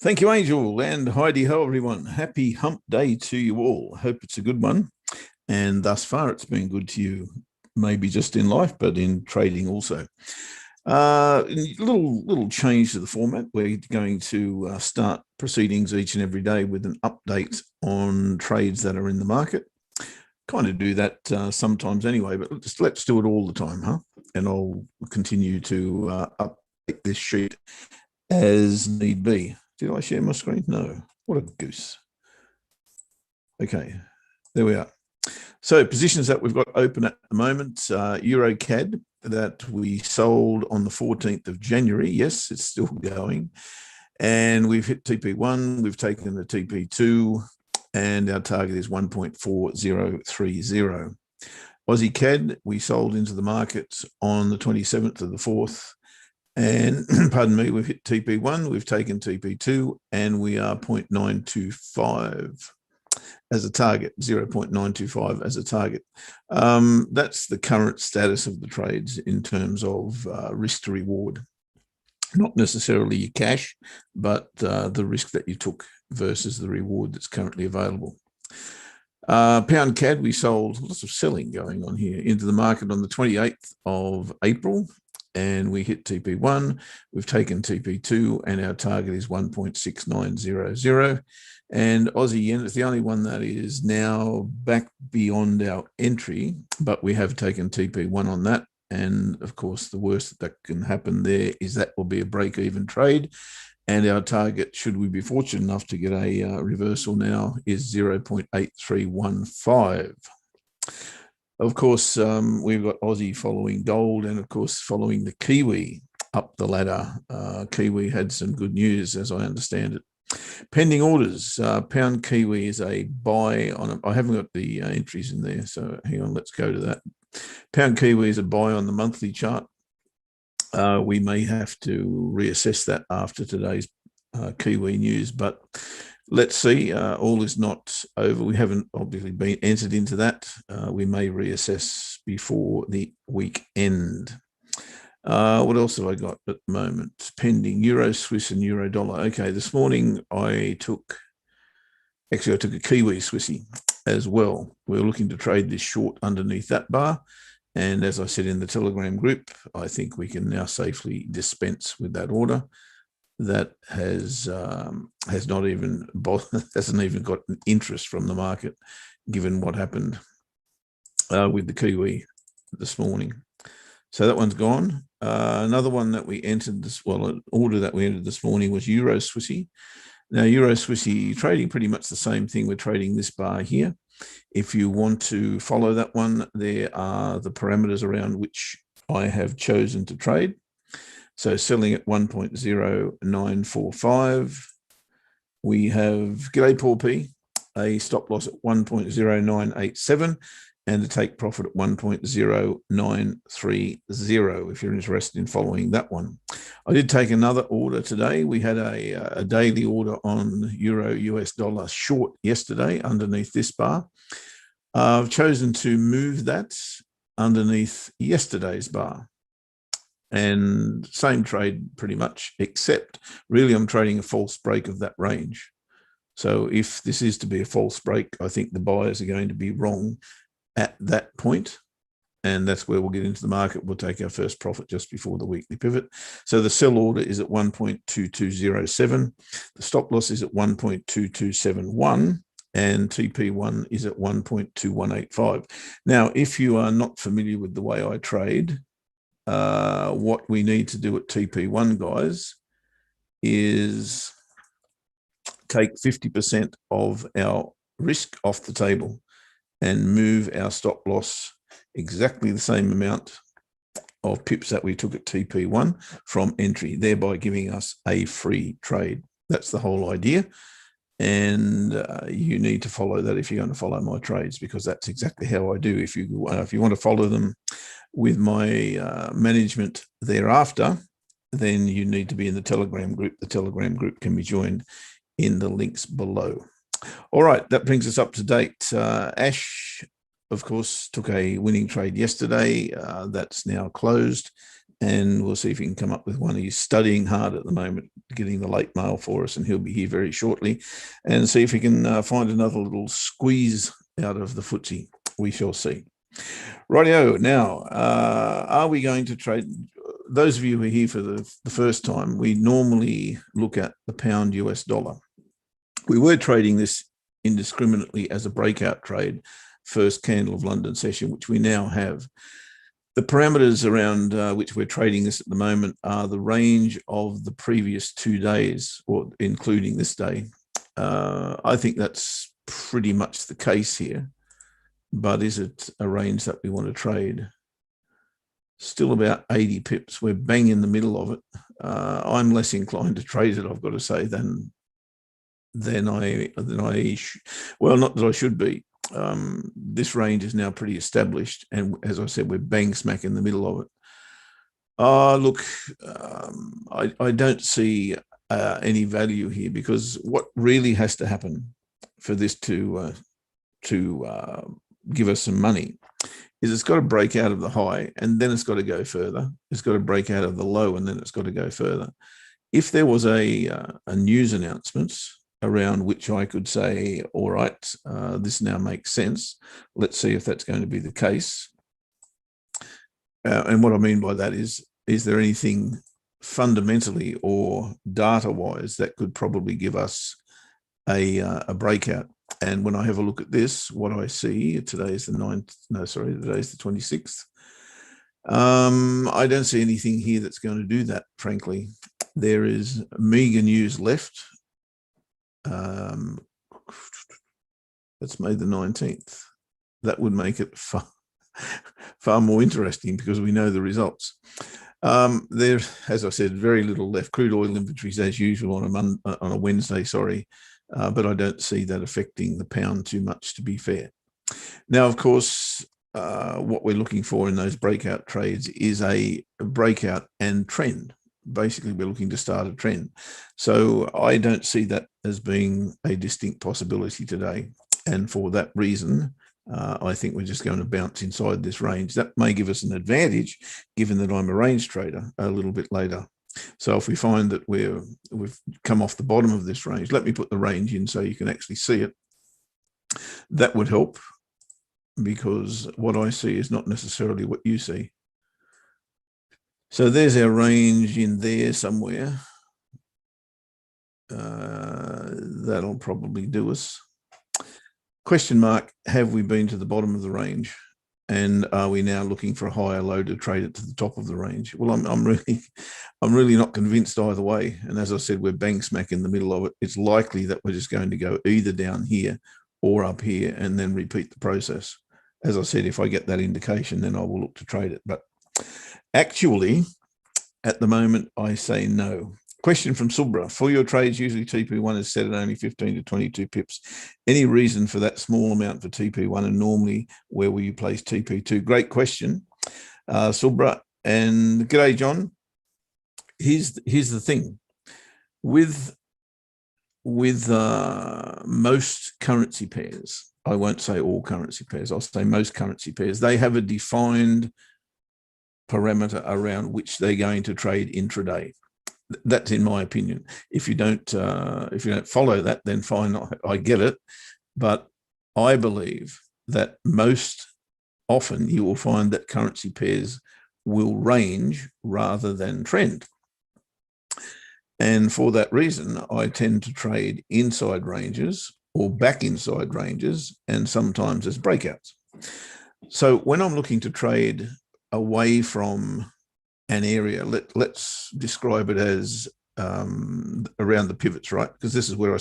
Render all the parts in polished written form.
Thank you, Angel, and Heidi ho, everyone. Happy hump day to you all. Hope it's a good one. And thus far, it's been good to you, maybe just in life, but in trading also. Little change to the format. We're going to start proceedings each and every day with an update on trades that are in the market. Kind of do that sometimes anyway, but let's do it all the time, huh? And I'll continue to update this sheet as need be. Did I share my screen? No. What a goose. Okay, there we are. So positions that we've got open at the moment, Euro CAD that we sold on the 14th of January. Yes, it's still going. And we've hit TP1, we've taken the TP2, and our target is 1.4030. Aussie CAD, we sold into the market on the 27th of the 4th. And pardon me, we've hit TP1, we've taken TP2, and we are 0.925 as a target, 0.925 as a target. That's the current status of the trades in terms of risk to reward. Not necessarily your cash, but the risk that you took versus the reward that's currently available. Pound CAD, we sold, lots of selling going on here, into the market on the 28th of April. And we hit TP1, we've taken TP2, and our target is 1.6900. And Aussie yen is the only one that is now back beyond our entry, but we have taken TP1 on that. And of course, the worst that can happen there is that will be a break-even trade. And our target, should we be fortunate enough to get a reversal now, is 0.8315. Of course, we've got Aussie following gold and, of course, following the Kiwi up the ladder. Kiwi had some good news, as I understand it. Pending orders, pound Kiwi is a buy on I haven't got the entries in there, so hang on, let's go to that. Pound Kiwi is a buy on the monthly chart. We may have to reassess that after today's Kiwi news, but let's see. All is not over. We haven't obviously been entered into that. We may reassess before the weekend. What else have I got at the moment? Pending Euro Swiss and Euro dollar. Okay, this morning I took a Kiwi Swissy as well. We're looking to trade this short underneath that bar. And as I said in the Telegram group, I think we can now safely dispense with that order. That hasn't even got an interest from the market, given what happened with the Kiwi this morning. So that one's gone. Another one that we entered an order that we entered this morning was Euro Swissy. Now, Euro Swissy trading pretty much the same thing. We're trading this bar here. If you want to follow that one, there are the parameters around which I have chosen to trade. So selling at 1.0945. We have, g'day Paul P, a stop loss at 1.0987 and a take profit at 1.0930 if you're interested in following that one. I did take another order today. We had a daily order on Euro US dollar short yesterday underneath this bar. I've chosen to move that underneath yesterday's bar. And same trade pretty much, except really I'm trading a false break of that range. So if this is to be a false break, I think the buyers are going to be wrong at that point. And that's where we'll get into the market. We'll take our first profit just before the weekly pivot. So the sell order is at 1.2207. The stop loss is at 1.2271. And TP1 is at 1.2185. Now, if you are not familiar with the way I trade, what we need to do at TP1, guys, is take 50% of our risk off the table and move our stop loss exactly the same amount of pips that we took at TP1 from entry, thereby giving us a free trade. That's the whole idea. And you need to follow that if you're going to follow my trades, because that's exactly how I do. If you want to follow them with my management thereafter, then you need to be in the Telegram group. The Telegram group can be joined in the links below. All right, that brings us up to date. Ash, of course, took a winning trade yesterday. That's now closed. and we'll see if he can come up with one. He's studying hard at the moment, getting the late mail for us, and he'll be here very shortly, and see if he can find another little squeeze out of the Ftse. We shall see. Rightio. Now, are we going to trade? Those of you who are here for the first time, we normally look at the pound US dollar. We were trading this indiscriminately as a breakout trade, first candle of London session, which we now have. The parameters around which we're trading this at the moment are the range of the previous 2 days, or including this day. I think that's pretty much the case here, but is it a range that we want to trade? Still about 80 pips. We're bang in the middle of it. I'm less inclined to trade it, I've got to say, than I well, not that I should be. This range is now pretty established, and as I said, we're bang smack in the middle of it. Look, I don't see any value here, because what really has to happen for this to give us some money is it's got to break out of the high, and then it's got to go further. It's got to break out of the low, and then it's got to go further. If there was a news announcement around which I could say, all right, this now makes sense, let's see if that's going to be the case. And what I mean by that is there anything fundamentally or data-wise that could probably give us a breakout? And when I have a look at this, what I see, today is the 9th, no, sorry, today's the 26th. I don't see anything here that's going to do that, frankly. There is meager news left. That's May the 19th. That would make it far more interesting, because we know the results. There, as I said, very little left. Crude oil inventories as usual on a Wednesday, sorry. But I don't see that affecting the pound too much, to be fair. Now, of course, what we're looking for in those breakout trades is a breakout and trend. Basically, we're looking to start a trend. So I don't see that as being a distinct possibility today. And for that reason, I think we're just going to bounce inside this range. That may give us an advantage, given that I'm a range trader, a little bit later. So if we find that we've come off the bottom of this range, let me put the range in so you can actually see it. That would help, because what I see is not necessarily what you see. So there's our range in there somewhere. That'll probably do us. Question mark, have we been to the bottom of the range? And are we now looking for a higher low to trade it to the top of the range? Well, I'm really not convinced either way. And as I said, we're bang smack in the middle of it. It's likely that we're just going to go either down here or up here and then repeat the process. As I said, if I get that indication, then I will look to trade it. But actually, at the moment, I say no. Question from Subra. For your trades, usually TP1 is set at only 15 to 22 pips. Any reason for that small amount for TP1, and normally where will you place TP2? Great question, Subra. And g'day, John. Here's the thing. With most currency pairs, I won't say all currency pairs, I'll say most currency pairs, they have a defined parameter around which they're going to trade intraday. That's in my opinion. If you don't follow that, then fine, I get it. But I believe that most often you will find that currency pairs will range rather than trend. And for that reason, I tend to trade inside ranges or back inside ranges, and sometimes as breakouts. So when I'm looking to trade away from an area, let's describe it as around the pivots, right? Because this is where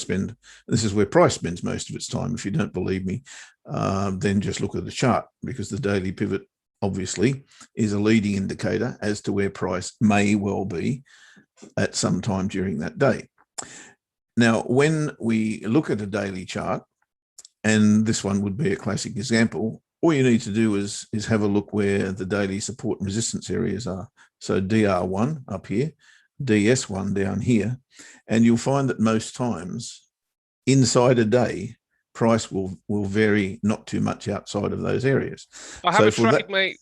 price spends most of its time. If you don't believe me, then just look at the chart, because the daily pivot obviously is a leading indicator as to where price may well be at some time during that day. Now, when we look at a daily chart, and this one would be a classic example, all you need to do is have a look where the daily support and resistance areas are. So DR1 up here, DS1 down here, and you'll find that most times inside a day, price will vary not too much outside of those areas. I have So a for trade, that, mate.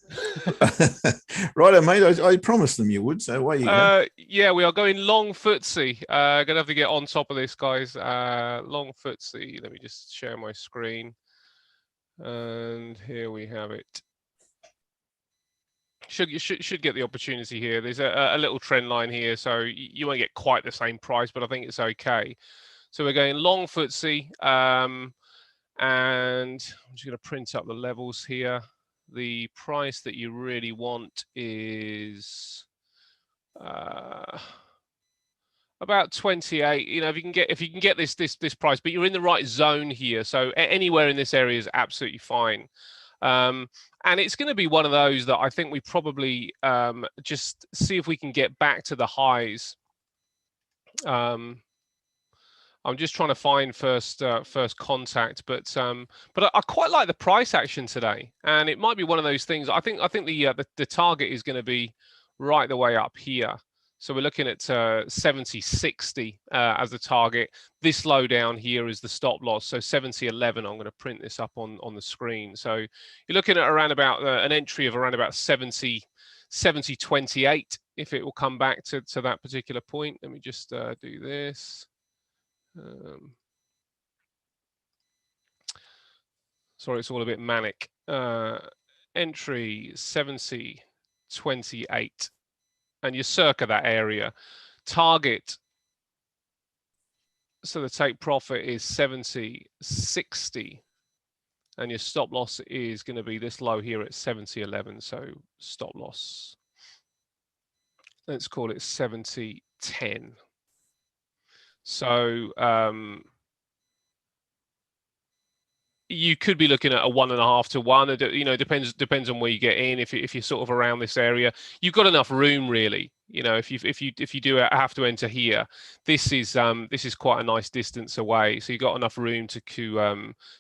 righto, mate. I promised them you would. So away you go. Yeah, we are going long Ftse. Gonna have to get on top of this, guys. Long Ftse. Let me just share my screen. And here we have it. Should get the opportunity here. There's a little trend line here, so you won't get quite the same price, but I think it's okay. So we're going long Ftse, and I'm just going to print up the levels here. The price that you really want is about 28. You know, if you can get this price, but you're in the right zone here, so anywhere in this area is absolutely fine. And it's going to be one of those that I think we probably just see if we can get back to the highs. I'm just trying to find first contact, but I quite like the price action today, and it might be one of those things. I think the target is going to be right the way up here. So we're looking at 70.60 as the target. This low down here is the stop loss. So 70.11. I'm going to print this up on the screen. So you're looking at around about an entry of around about 70.28 if it will come back to that particular point. Let me just do this. Sorry, it's all a bit manic. Entry 70.28, and you're circa that area. Target, so the take profit is 70.60, and your stop loss is going to be this low here at 70.11. So stop loss, let's call it 70.10. So you could be looking at a 1.5 to 1. You know, depends on where you get in. If you're sort of around this area, you've got enough room, really. You know, if you do have to enter here, this is quite a nice distance away, so you've got enough room to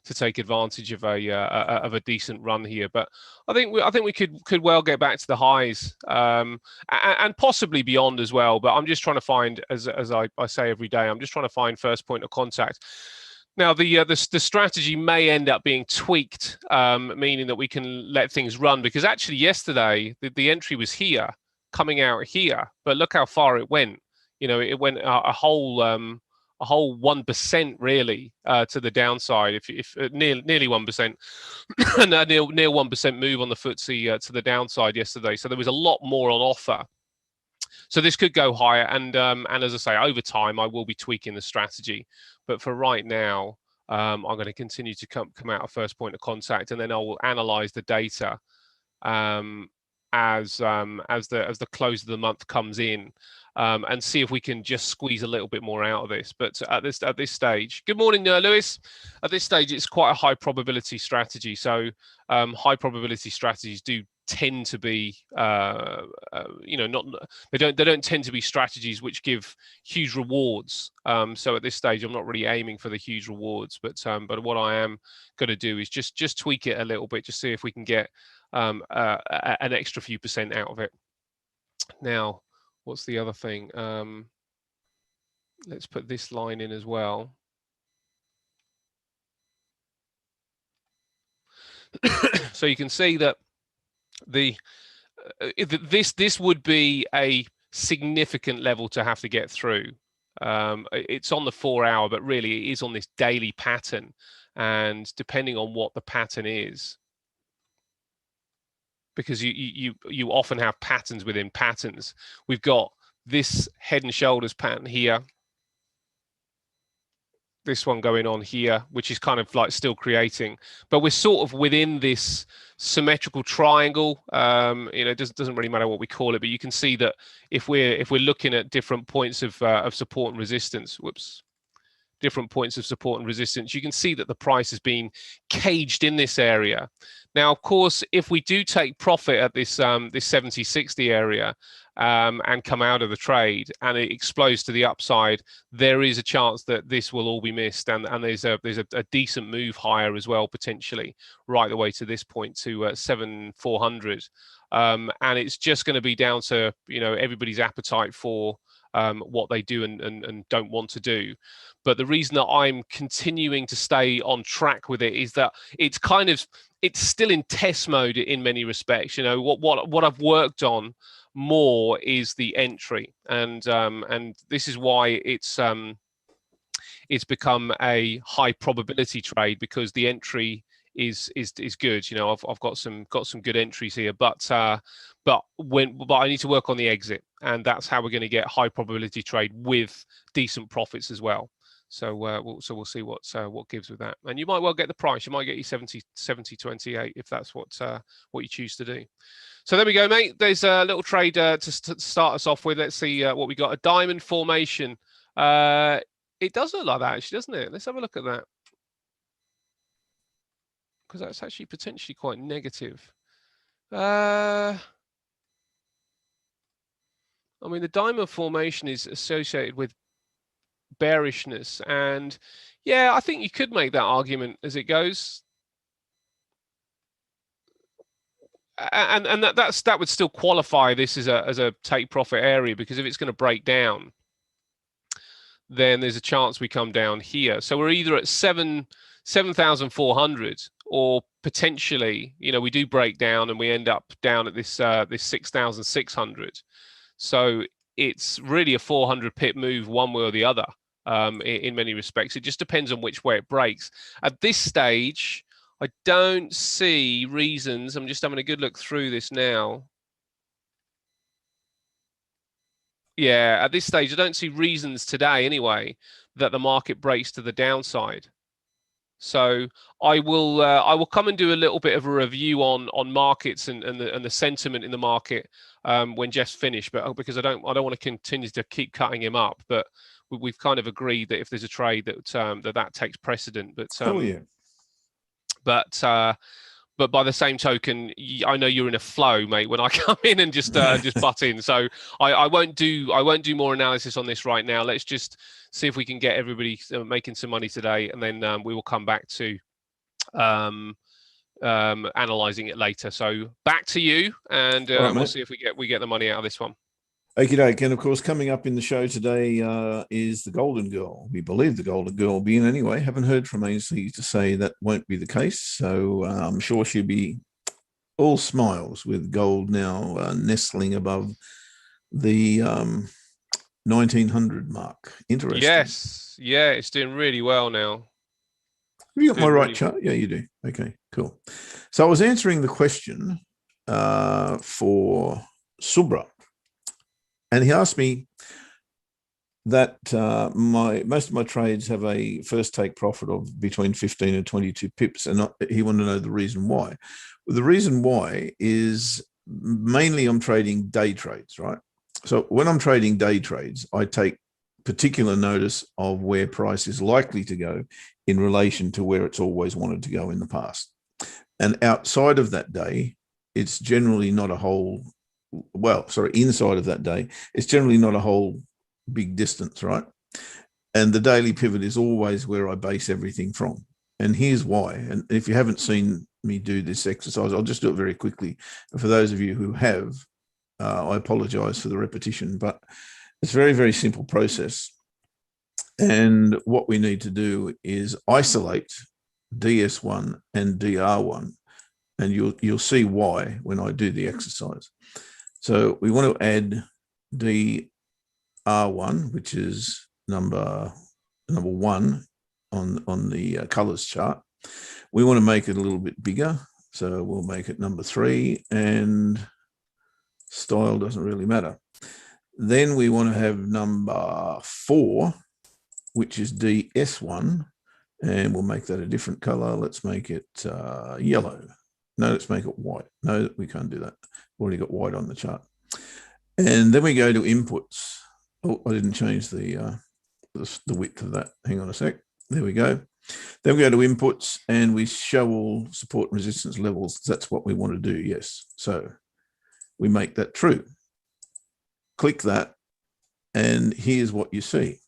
take advantage of a decent run here. But I think we could well get back to the highs, and possibly beyond as well. But I'm just trying to find, as I say every day, I'm just trying to find first point of contact. Now, the strategy may end up being tweaked, meaning that we can let things run, because actually yesterday the entry was here, coming out here, but look how far it went. You know, it went a whole 1% really to the downside, if nearly 1%, and near 1% move on the Ftse to the downside yesterday. So there was a lot more on offer. So this could go higher, and as I say, over time I will be tweaking the strategy. But for right now, I'm going to continue to come out of first point of contact, and then I will analyze the data as the close of the month comes in, and see if we can just squeeze a little bit more out of this. But at this stage, good morning, Lewis. At this stage, it's quite a high probability strategy. So high probability strategies do tend to be you know, they don't tend to be strategies which give huge rewards. So at this stage I'm not really aiming for the huge rewards, but what I am going to do is just tweak it a little bit, just see if we can get an extra few percent out of it. Now, what's the other thing? Let's put this line in as well. So you can see that this would be a significant level to have to get through. It's on the 4-hour, but really it is on this daily pattern, and depending on what the pattern is, because you often have patterns within patterns. We've got this head and shoulders pattern here, this one going on here, which is kind of like still creating, but we're sort of within this symmetrical triangle. You know, it doesn't really matter what we call it, but you can see that if we're looking at different points of support and resistance, different points of support and resistance, you can see that the price has been caged in this area. Now, of course, if we do take profit at this 70.60 area and come out of the trade and it explodes to the upside, there is a chance that this will all be missed, and there's a decent move higher as well, potentially right the way to this point to 7,400, and it's just going to be down to, you know, everybody's appetite for what they do and don't want to do. But the reason that I'm continuing to stay on track with it is that it's still in test mode in many respects. You know, what I've worked on more is the entry, and this is why it's become a high probability trade, because the entry is good. You know, I've got some good entries here, but I need to work on the exit, and that's how we're going to get high probability trade with decent profits as well. So we'll see what gives with that, and you might well get the price. You might get your 70.28 if that's what you choose to do. So there we go, mate. There's a little trade to start us off with. Let's see what we got. A diamond formation. It does look like that, actually, doesn't it? Let's have a look at that, because that's actually potentially quite negative. I mean, the diamond formation is associated with bearishness, and yeah, I think you could make that argument as it goes. And that would still qualify this as a take profit area, because if it's going to break down, then there's a chance we come down here. So we're either at 7,400, or potentially, you know, we do break down and we end up down at this 6,600. So it's really a 400 pip move one way or the other in many respects. It just depends on which way it breaks. At this stage, I don't see reasons. I'm just having a good look through this now. Yeah, at this stage, I don't see reasons today anyway that the market breaks to the downside. So I will come and do a little bit of a review on markets and the sentiment in the market when Jeff's finished, but because I don't want to continue to keep cutting him up. But we've kind of agreed that if there's a trade that takes precedent. But oh yeah. But by the same token, I know you're in a flow, mate, when I come in and just butt in. So I won't do more analysis on this right now. Let's just see if we can get everybody making some money today, and then we will come back to analyzing it later. So back to you, and right, we'll see if we get the money out of this one. Okie doke. And of course, coming up in the show today is the Golden Girl. We believe the Golden Girl will be in anyway. Haven't heard from Ainsley to say that won't be the case. So I'm sure she'll be all smiles with gold now nestling above the 1900 mark. Interesting. Yes. Yeah, it's doing really well now. Have you got my right chart? Yeah, you do. Okay, cool. So I was answering the question for Subra. And he asked me that most of my trades have a first take profit of between 15 and 22 pips, and he wanted to know the reason why. Well, the reason why is mainly I'm trading day trades, right? So when I'm trading day trades, I take particular notice of where price is likely to go in relation to where it's always wanted to go in the past. And outside of that day, it's generally not a whole inside of that day, it's generally not a whole big distance, right? And the daily pivot is always where I base everything from. And here's why. And if you haven't seen me do this exercise, I'll just do it very quickly. For those of you who have, I apologize for the repetition, but it's a very, very simple process. And what we need to do is isolate DS1 and DR1. And you'll see why when I do the exercise. So we want to add DR1, which is number 1 on the colors chart. We want to make it a little bit bigger, so we'll make it number 3, and style doesn't really matter. Then we want to have number 4, which is DS1, and we'll make that a different color. Let's make it yellow. No, let's make it white. No, we can't do that. We've already got white on the chart. And then we go to inputs. Oh, I didn't change the width of that. Hang on a sec. There we go. Then we go to inputs and we show all support and resistance levels. That's what we want to do, yes. So we make that true. Click that, and here's what you see.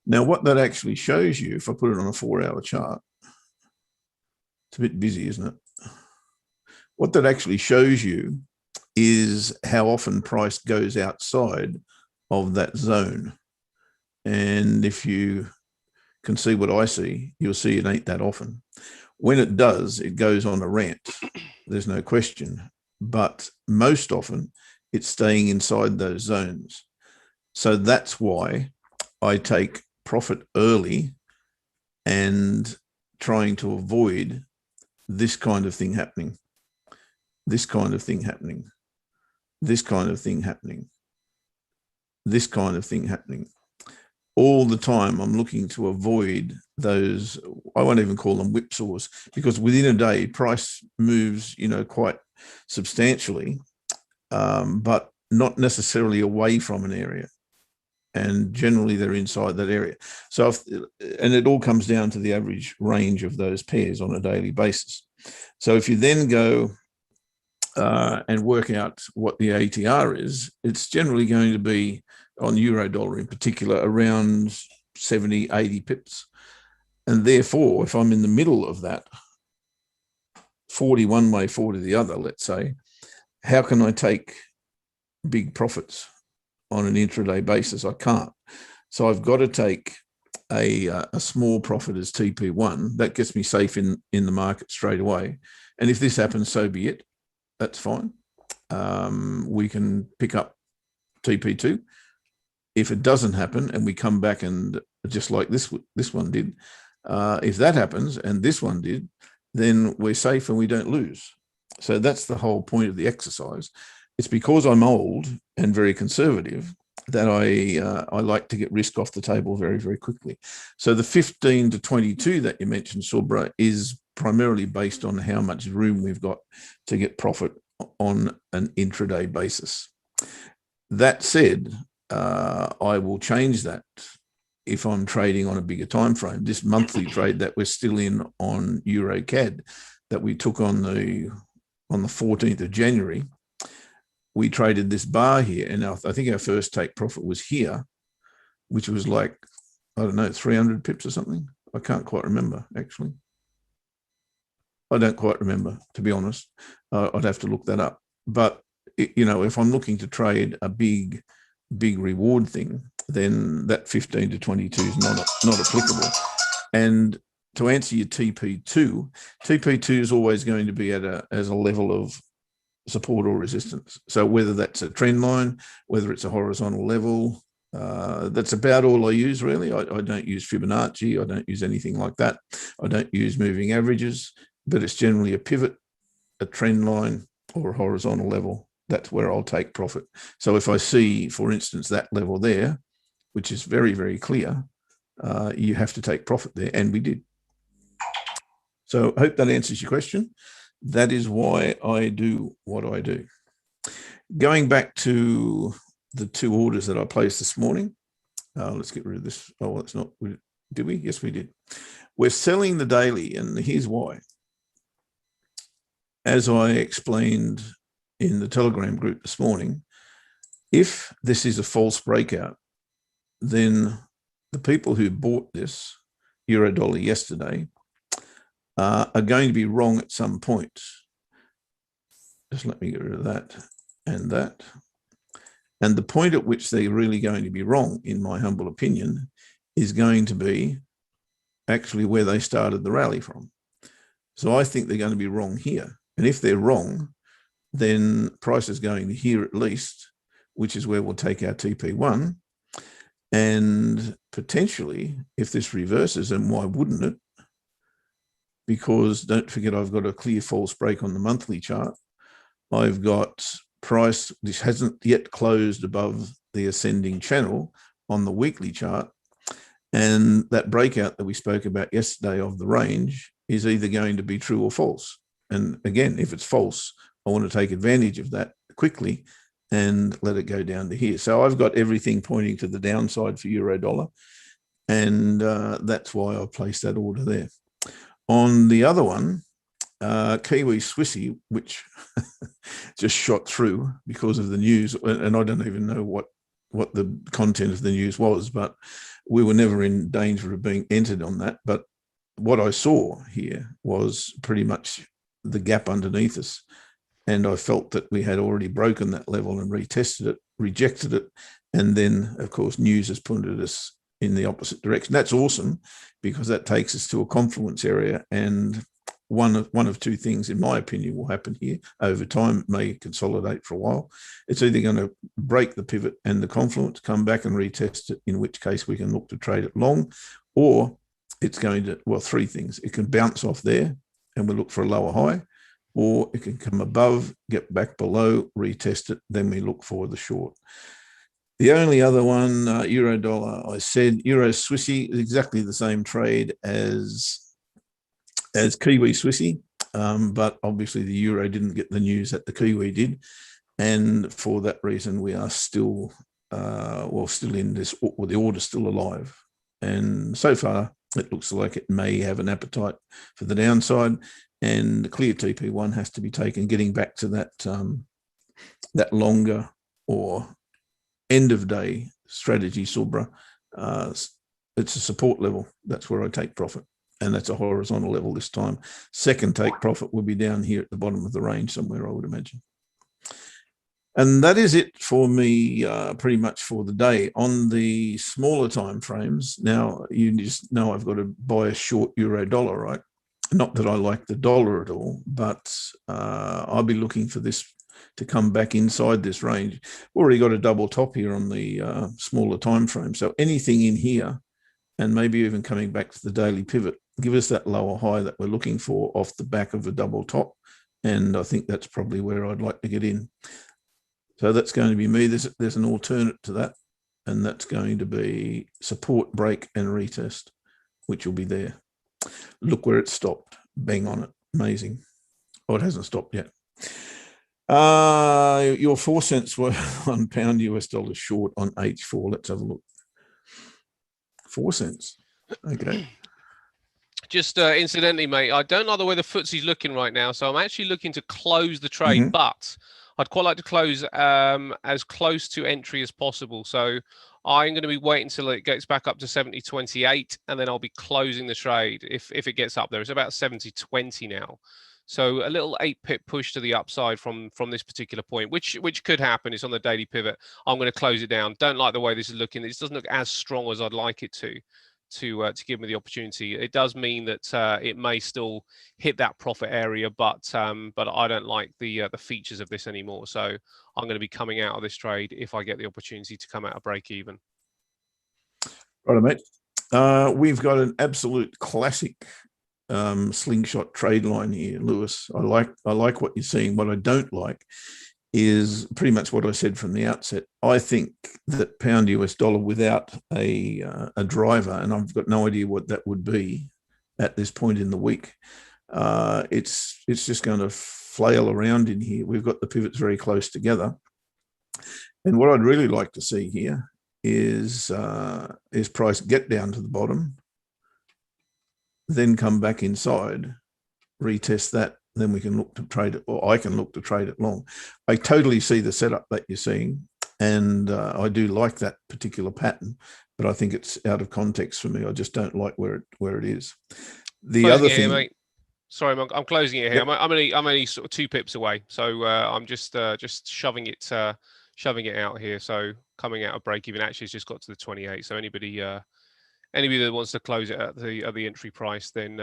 Now, what that actually shows you, if I put it on a 4-hour chart, it's a bit busy, isn't it? What that actually shows you is how often price goes outside of that zone. And if you can see what I see, you'll see it ain't that often. When it does, it goes on a rant. There's no question. But most often, it's staying inside those zones. So that's why I take profit early and trying to avoid this kind of thing happening, this kind of thing happening, this kind of thing happening, this kind of thing happening. All the time, I'm looking to avoid those. I won't even call them whipsaws, because within a day, price moves, quite substantially, but not necessarily away from an area. And generally, they're inside that area. So, and it all comes down to the average range of those pairs on a daily basis. So, if you then go and work out what the ATR is, it's generally going to be, on euro dollar in particular, around 70, 80 pips. And therefore, if I'm in the middle of that, 40 one way, 40 the other, let's say, how can I take big profits on an intraday basis? I can't. So I've got to take a small profit as TP1. That gets me safe in the market straight away. And if this happens, so be it. That's fine. We can pick up TP2. If it doesn't happen and we come back and just like this one did, if that happens and this one did, then we're safe and we don't lose. So that's the whole point of the exercise. It's because I'm old and very conservative that I like to get risk off the table very, very quickly. So the 15 to 22 that you mentioned, Subra, is primarily based on how much room we've got to get profit on an intraday basis. That said, I will change that if I'm trading on a bigger time frame. This monthly trade that we're still in on Euro CAD that we took on the 14th of January, we traded this bar here, and I think our first take profit was here, which was like, I don't know, 300 pips or something. I can't quite remember, actually. I don't quite remember, to be honest. I'd have to look that up. But, if I'm looking to trade a big reward thing, then that 15 to 22 is not applicable. And to answer your TP2 is always going to be as a level of support or resistance. So whether that's a trend line, whether it's a horizontal level, that's about all I use, really. I don't use Fibonacci. I don't use anything like that. I don't use moving averages, but it's generally a pivot, a trend line, or a horizontal level. That's where I'll take profit. So if I see, for instance, that level there, which is very, very clear, you have to take profit there, and we did. So I hope that answers your question. That is why I do what I do. Going back to the two orders that I placed this morning, let's get rid of this. Oh, well, it's not. Did we? Yes, we did. We're selling the daily, and here's why. As I explained in the Telegram group this morning, if this is a false breakout, then the people who bought this euro dollar yesterday are going to be wrong at some point. Just let me get rid of that and that. And the point at which they're really going to be wrong, in my humble opinion, is going to be actually where they started the rally from. So I think they're going to be wrong here. And if they're wrong, then price is going to here at least, which is where we'll take our TP1. And potentially, if this reverses, and why wouldn't it? Because don't forget, I've got a clear false break on the monthly chart. I've got price, this hasn't yet closed above the ascending channel on the weekly chart. And that breakout that we spoke about yesterday of the range is either going to be true or false. And again, if it's false, I want to take advantage of that quickly and let it go down to here. So I've got everything pointing to the downside for euro dollar. And that's why I placed that order there. On the other one, Kiwi Swissy, which just shot through because of the news, and I don't even know what the content of the news was, but we were never in danger of being entered on that. But what I saw here was pretty much the gap underneath us. And I felt that we had already broken that level and retested it, rejected it. And then, of course, news has pointed us in the opposite direction. That's awesome, because that takes us to a confluence area, and one of two things, in my opinion, will happen here. Over time, it may consolidate for a while. It's either going to break the pivot and the confluence, come back and retest it, in which case we can look to trade it long, or it's going to, well, three things. It can bounce off there and we'll look for a lower high, or it can come above, get back below, retest it, then we look for the short. The only other one, euro dollar, I said euro Swissy is exactly the same trade as Kiwi Swissy, but obviously the euro didn't get the news that the Kiwi did, and for that reason we are still still in this, or the order's still alive, and so far it looks like it may have an appetite for the downside, and the clear TP1 has to be taken, getting back to that that longer or end of day strategy, Subra. It's a support level. That's where I take profit, and that's a horizontal level this time. Second take profit will be down here at the bottom of the range somewhere, I would imagine. And that is it for me, pretty much for the day. On the smaller time frames, now you just know I've got to buy a short euro dollar, right? Not that I like the dollar at all, but I'll be looking for this to come back inside this range. Already got a double top here on the smaller time frame. So anything in here, and maybe even coming back to the daily pivot, give us that lower high that we're looking for off the back of a double top. And I think that's probably where I'd like to get in. So that's going to be me. There's an alternate to that, and that's going to be support, break, and retest, which will be there. Look where it stopped. Bang on it. Amazing. Oh, it hasn't stopped yet. Your 4 cents were on pound US dollar short on H4. Let's have a look. 4 cents. Okay. Just incidentally, mate, I don't like the way the FTSE's looking right now, so I'm actually looking to close the trade, but I'd quite like to close as close to entry as possible. So I'm going to be waiting until it gets back up to 70.28, and then I'll be closing the trade if it gets up there. It's about 70.20 now. So a little 8 pip push to the upside from this particular point, which could happen. It's on the daily pivot. I'm going to close it down. Don't like the way this is looking. This doesn't look as strong as I'd like it to give me the opportunity. It does mean that it may still hit that profit area, but I don't like the features of this anymore. So I'm going to be coming out of this trade if I get the opportunity to come out of break even. Right, mate. We've got an absolute classic slingshot trade line here, Lewis. I like what you're seeing. What I don't like is pretty much what I said from the outset. I think that pound US dollar without a driver, and I've got no idea what that would be at this point in the week, it's just going to flail around in here. We've got the pivots very close together, and what I'd really like to see here is price get down to the bottom, then come back inside, retest that, then we can look to trade it, or I can look to trade it long. I totally see the setup that you're seeing, and I do like that particular pattern, but I think it's out of context for me. I just don't like where it is. The closing other thing, here, mate. Sorry, I'm closing it here. Yep. I'm only sort of 2 pips away, so I'm just shoving it out here. So coming out of break even, actually, it's just got to the 28. So anybody that wants to close it at the entry price, then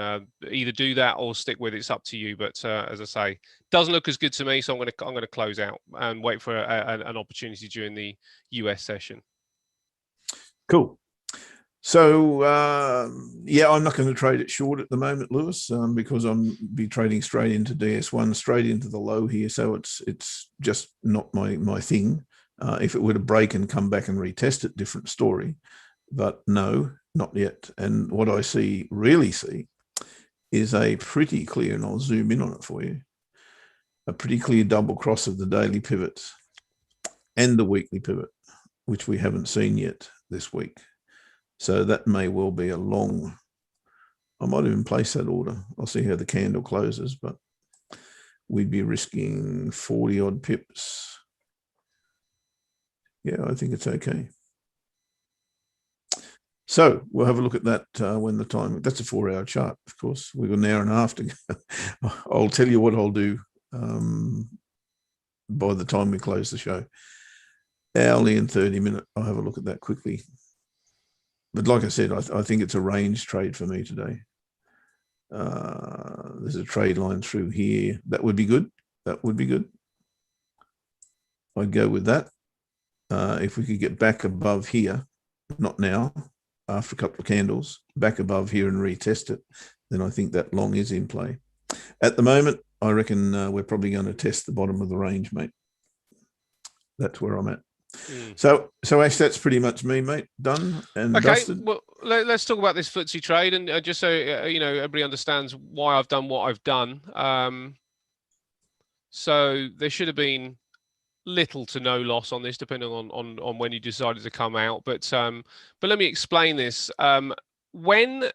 either do that or stick with it. It's up to you. But as I say, doesn't look as good to me, so I'm going to close out and wait for an opportunity during the US session. Cool. So yeah, I'm not going to trade it short at the moment, Lewis, because I'm be trading straight into DS1, straight into the low here. So it's just not my thing. If it were to break and come back and retest it, different story. But no, not yet. And what I really see is a pretty clear, and I'll zoom in on it for you, a pretty clear double cross of the daily pivots and the weekly pivot, which we haven't seen yet this week. So that may well be a long, I might even place that order. I'll see how the candle closes, but we'd be risking 40 odd pips. Yeah, I think it's okay. So we'll have a look at that when the time, that's a 4-hour chart, of course. We've got an hour and a half to go. I'll tell you what I'll do by the time we close the show. Hourly and 30-minute, I'll have a look at that quickly. but like I said, I think it's a range trade for me today. There's a trade line through here. That would be good. That would be good. I'd go with that. If we could get back above here, not now, after a couple of candles, back above here and retest it, then I think that long is in play. At the moment, I reckon we're probably going to test the bottom of the range, mate. That's where I'm at. So Ash, that's pretty much me, mate. Done and dusted. Well, let's talk about this Ftse trade, and just so everybody understands why I've done what I've done. So there should have been little to no loss on this, depending on when you decided to come out. But let me explain this. When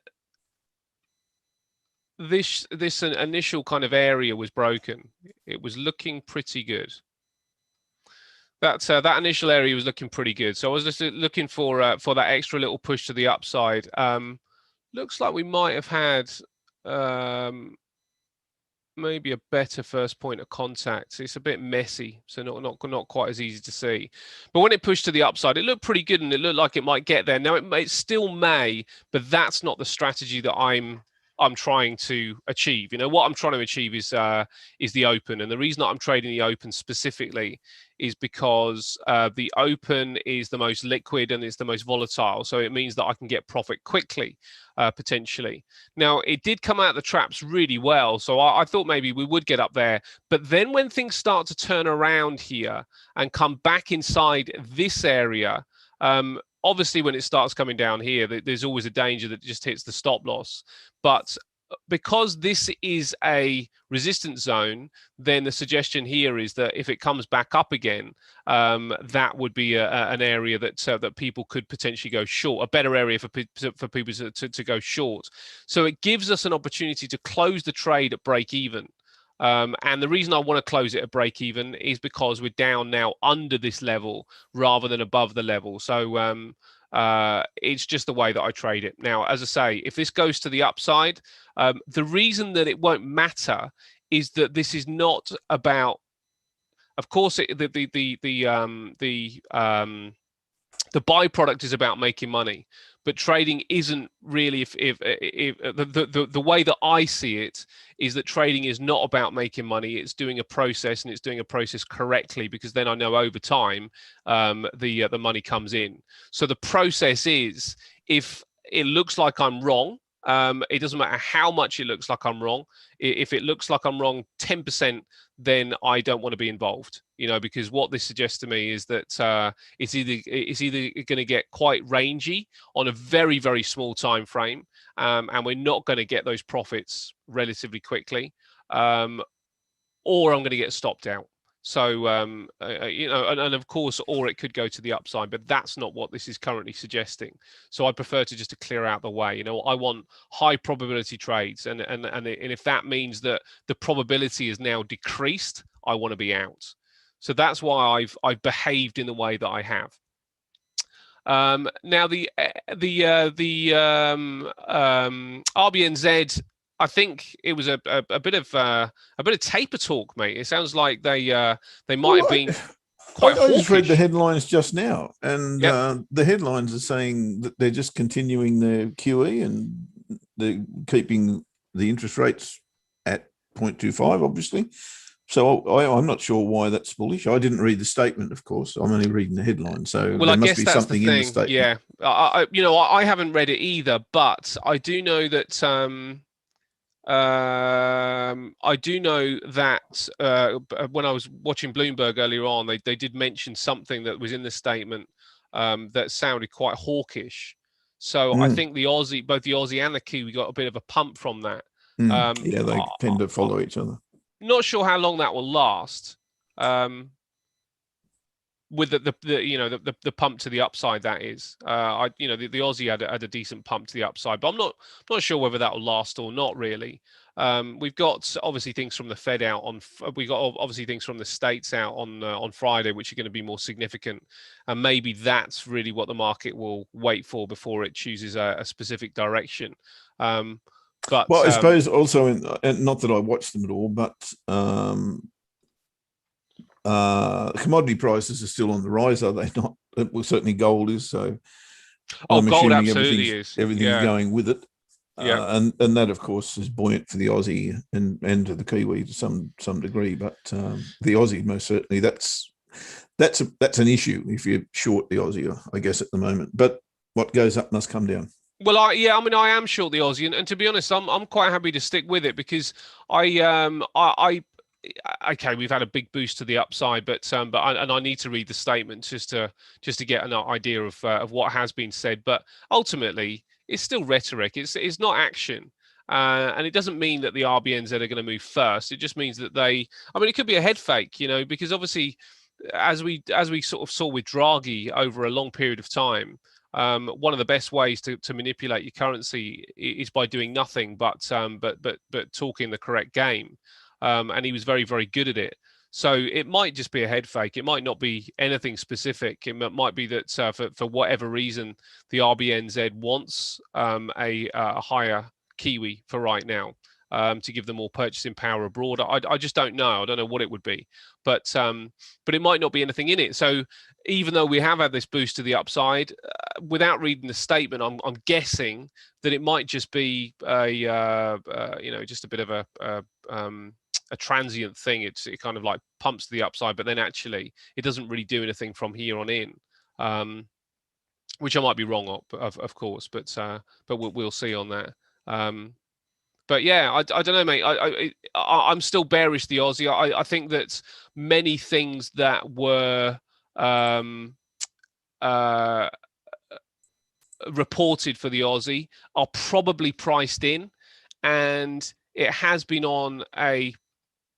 this initial kind of area was broken, it was looking pretty good. That initial area was looking pretty good. So I was just looking for that extra little push to the upside. Looks like we might have had maybe a better first point of contact. It's a bit messy, so not quite as easy to see. But when it pushed to the upside, it looked pretty good, and it looked like it might get there. Now it still may, but that's not the strategy that I'm trying to achieve. What I'm trying to achieve is the open, and the reason that I'm trading the open specifically is because the open is the most liquid and it's the most volatile. So it means that I can get profit quickly, potentially. Now, it did come out of the traps really well, so I thought maybe we would get up there. But then when things start to turn around here and come back inside this area, obviously when it starts coming down here, there's always a danger that it just hits the stop loss. But because this is a resistance zone, then the suggestion here is that if it comes back up again, that would be an area that people could potentially go short, a better area for people to go short. So it gives us an opportunity to close the trade at break even. And the reason I want to close it at break even is because we're down now under this level rather than above the level. So it's just the way that I trade it. Now, as I say, if this goes to the upside, the reason that it won't matter is that this is not about, of course, the byproduct is about making money, but trading isn't really. If the way that I see it is that trading is not about making money. It's doing a process, and it's doing a process correctly, because then I know over time the money comes in. So the process is, if it looks like I'm wrong, it doesn't matter how much it looks like I'm wrong. If it looks like I'm wrong 10%, then I don't want to be involved, because what this suggests to me is that it's either going to get quite rangy on a very, very small time frame, and we're not going to get those profits relatively quickly, or I'm going to get stopped out. So, and of course, or it could go to the upside, but that's not what this is currently suggesting. So I prefer to just to clear out the way. I want high probability trades, and if that means that the probability is now decreased, I want to be out. So that's why I've behaved in the way that I have. Now the RBNZ, I think it was a bit of taper talk, mate. It sounds like they might have been quite hawkish. I just read the headlines just now, and the headlines are saying that they're just continuing their QE and they're keeping the interest rates at 0.25, obviously. So I'm not sure why that's bullish. I didn't read the statement, of course. I'm only reading the headline. So there must be something in the statement. Yeah, I haven't read it either, but I do know that. I do know that when I was watching Bloomberg earlier on, they did mention something that was in the statement that sounded quite hawkish. So I think both the Aussie and the Kiwi got a bit of a pump from that. Yeah, they tend to follow each other. Not sure how long that will last. With the pump to the upside, that is, the Aussie had a decent pump to the upside, but I'm not sure whether that will last or not. Really, we've got obviously things from the Fed out on. We got obviously things from the States out on Friday, which are going to be more significant, and maybe that's really what the market will wait for before it chooses a specific direction. But I suppose also, not that I watched them at all, but commodity prices are still on the rise, are they not? Well, certainly gold is. So Oh, I'm gold assuming absolutely is. everything's Yeah. going with it. Yeah. And that, of course, is buoyant for the Aussie and to the Kiwi to some degree. But the Aussie, most certainly, that's an issue if you're short the Aussie, I guess, at the moment. But what goes up must come down. Well, I mean, I am short the Aussie, and to be honest, I'm quite happy to stick with it because okay, we've had a big boost to the upside, but I need to read the statement just to get an idea of what has been said. But ultimately, it's still rhetoric. It's not action. And it doesn't mean that the RBNZ are going to move first. It just means that I mean, it could be a head fake, because obviously, as we sort of saw with Draghi over a long period of time, one of the best ways to manipulate your currency is by doing nothing but talking the correct game, and he was very, very good at it. So it might just be a head fake. It might not be anything specific. It might be that for whatever reason the RBNZ wants a higher Kiwi for right now, to give them more purchasing power abroad. I just don't know. I don't know what it would be, but it might not be anything in it. So even though we have had this boost to the upside, without reading the statement, I'm guessing that it might just be just a bit of a transient thing. It kind of like pumps to the upside, but then actually it doesn't really do anything from here on in. Which I might be wrong of course, but we'll see on that. But yeah, I don't know, mate. I'm still bearish the Aussie. I think that many things that were reported for the Aussie are probably priced in, and it has been on a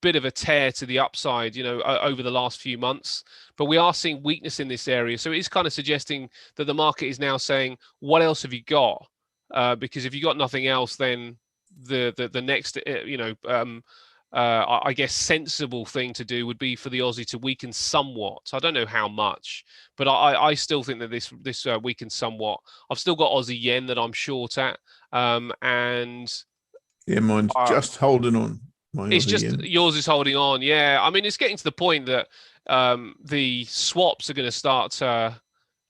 bit of a tear to the upside, over the last few months. But we are seeing weakness in this area, so it is kind of suggesting that the market is now saying, "What else have you got?" Because if you got nothing else, then the next, I guess sensible thing to do would be for the Aussie to weaken somewhat. I don't know how much, but I still think that this weakens somewhat. I've still got Aussie yen that I'm short at, and yeah, mine's just holding on. It's just yours is holding on. Yeah, I mean, it's getting to the point that the swaps are going to start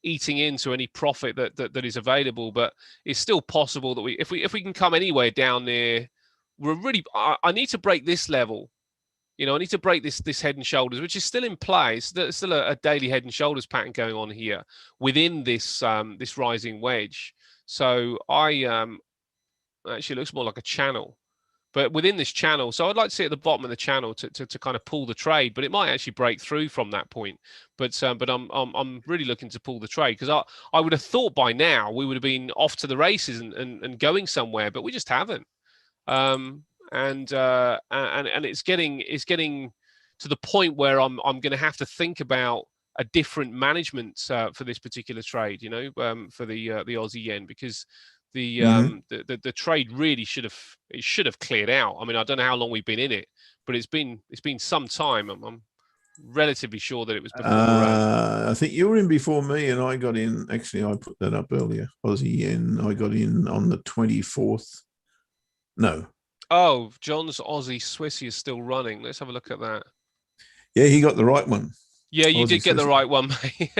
eating into any profit that is available. But it's still possible that if we can come anywhere down there, we're really. I need to break this level. I need to break this head and shoulders, which is still in play. It's still a daily head and shoulders pattern going on here within this this rising wedge. So actually, it looks more like a channel. But within this channel, so I'd like to see at the bottom of the channel to kind of pull the trade, but it might actually break through from that point. But I'm really looking to pull the trade because I would have thought by now we would have been off to the races and going somewhere, but we just haven't. And it's getting to the point where I'm going to have to think about a different management for this particular trade, for the Aussie yen, because the trade really should have cleared out. I mean, I don't know how long we've been in it, but it's been some time. I'm relatively sure that it was before. I think you were in before me, and I got in. Actually, I put that up earlier. Aussie yen. I got in on the 24th. No. Oh, John's Aussie Swissy is still running. Let's have a look at that. Yeah, he got the right one. Yeah, you did get the right one, mate.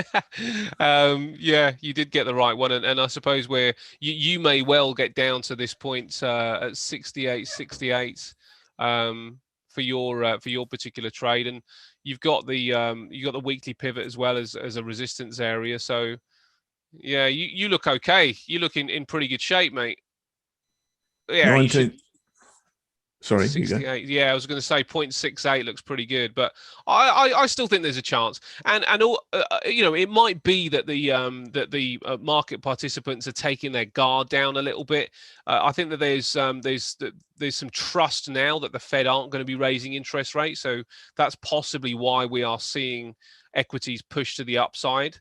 Yeah, you did get the right one, and I suppose where you may well get down to this point at 68 for your particular trade, and you've got the weekly pivot as well as a resistance area. So yeah, you look okay. You look in pretty good shape, mate. Yeah, 19. Sorry, 68. Yeah, I was going to say 0.68 looks pretty good, but I still think there's a chance. And it might be that the market participants are taking their guard down a little bit. I think that there's some trust now that the Fed aren't going to be raising interest rates, so that's possibly why we are seeing equities push to the upside.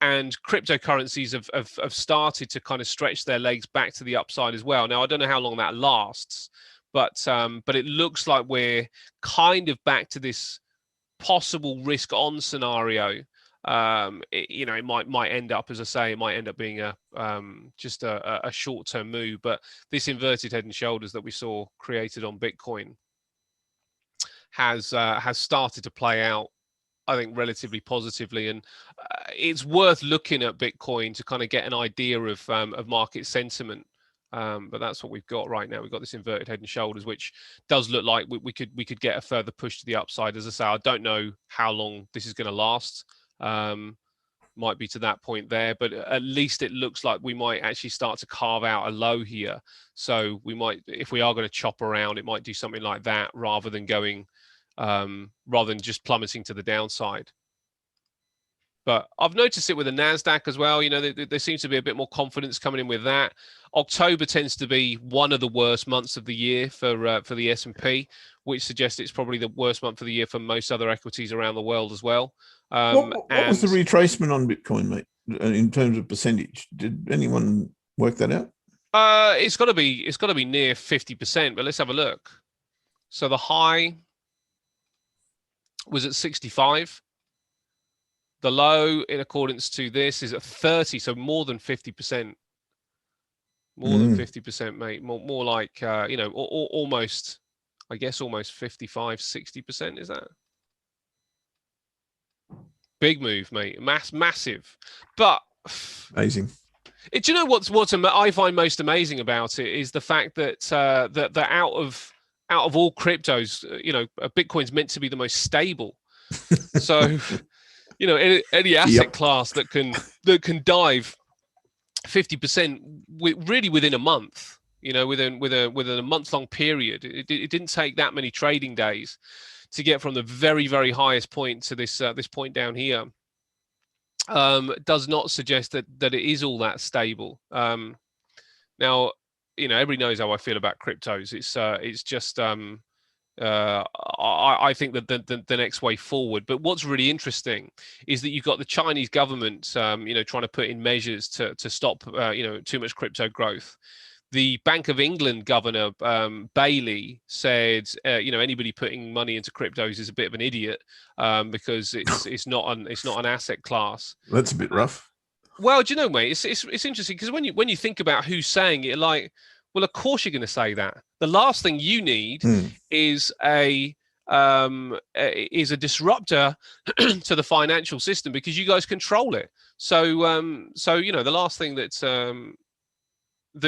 And cryptocurrencies have started to kind of stretch their legs back to the upside as well. Now, I don't know how long that lasts, but it looks like we're kind of back to this possible risk on scenario. It might end up, as I say, it might end up being just a short-term move. But this inverted head and shoulders that we saw created on Bitcoin has started to play out relatively positively, and it's worth looking at Bitcoin to kind of get an idea of market sentiment. But that's what we've got right now. We've got this inverted head and shoulders, which does look like we could get a further push to the upside. As I say, I don't know how long this is going to last. Might be to that point there, but at least it looks like we might actually start to carve out a low here. So we might, if we are going to chop around, it might do something like that rather than going, rather than just plummeting to the downside. But I've noticed it with the NASDAQ as well. You know, there seems to be a bit more confidence coming in with that. October tends to be one of the worst months of the year for the S&P, which suggests it's probably the worst month of the year for most other equities around the world as well. What was the retracement on Bitcoin, mate, in terms of percentage? Did anyone work that out? It's got to be near 50%, but let's have a look. So the high was at 65. The low, in accordance to this, is at 30, so more than 50%. More than 50%, mate. More like, you know, almost, I guess, almost 55, 60%, is that? Big move, mate. Massive. But amazing. Do you know what I find most amazing about it is the fact that that out of all cryptos, you know, Bitcoin's meant to be the most stable. So, you know, any asset class that can dive 50% really within a month, you know, within a month-long period. It didn't take that many trading days to get from the very, very highest point to this point down here. Does not suggest that it is all that stable. Now, you know, everybody knows how I feel about cryptos. It's just I think that the next way forward. But what's really interesting is that you've got the Chinese government, you know, trying to put in measures to stop, you know, too much crypto growth. The Bank of England governor, Bailey, said, you know, anybody putting money into cryptos is a bit of an idiot because it's not an asset class. That's a bit rough. Well, do you know, mate, it's interesting because when you think about who's saying it, like, well, of course you're going to say that. The last thing you need is a disruptor to the financial system because you guys control it. So you know, the last thing that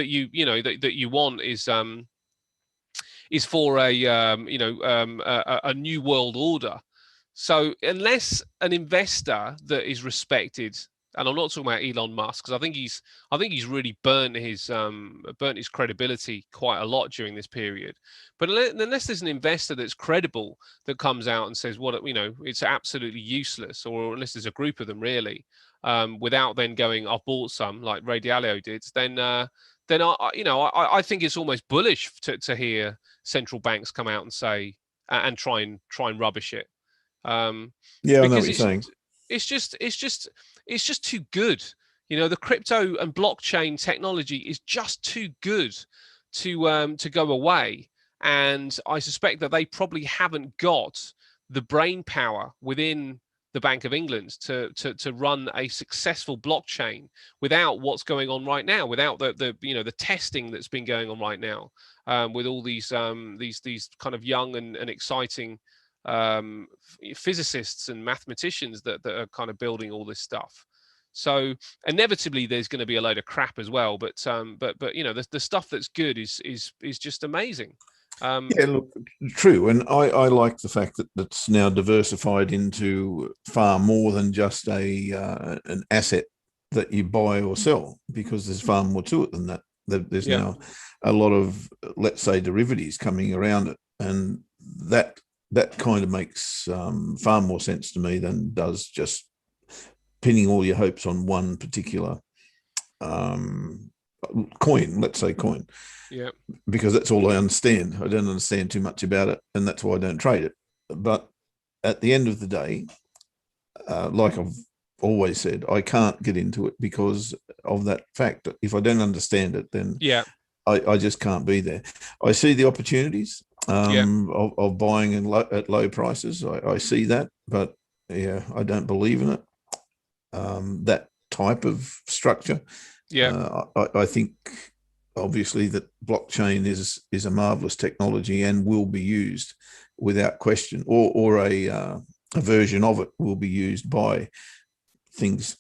you want is for a new world order. So unless an investor that is respected, and I'm not talking about Elon Musk because I think he's really burnt his credibility quite a lot during this period. But unless there's an investor that's credible that comes out and says what, you know, it's absolutely useless, or unless there's a group of them really, without then going, I've bought some like Ray Dalio did, then I think it's almost bullish to hear central banks come out and say and try and rubbish it. Yeah, I know what you're saying. It's just too good. You know, the crypto and blockchain technology is just too good to go away. And I suspect that they probably haven't got the brain power within the Bank of England to run a successful blockchain without what's going on right now, without the testing that's been going on right now, with all these kind of young and exciting physicists and mathematicians that are kind of building all this stuff. So inevitably there's going to be a load of crap as well, but you know, the stuff that's good is just amazing. Yeah, look, true. And I like the fact that it's now diversified into far more than just an asset that you buy or sell, because there's far more to it than that. There's now a lot of, let's say, derivatives coming around it, and that kind of makes far more sense to me than does just pinning all your hopes on one particular coin, let's say coin. Yeah. Because that's all I understand. I don't understand too much about it, and that's why I don't trade it. But at the end of the day, like I've always said, I can't get into it because of that fact. If I don't understand it, then I just can't be there. I see the opportunities of buying at low prices. I see that, but yeah, I don't believe in it. That type of structure. Yeah, I think obviously that blockchain is a marvelous technology and will be used without question, or a a version of it will be used by things,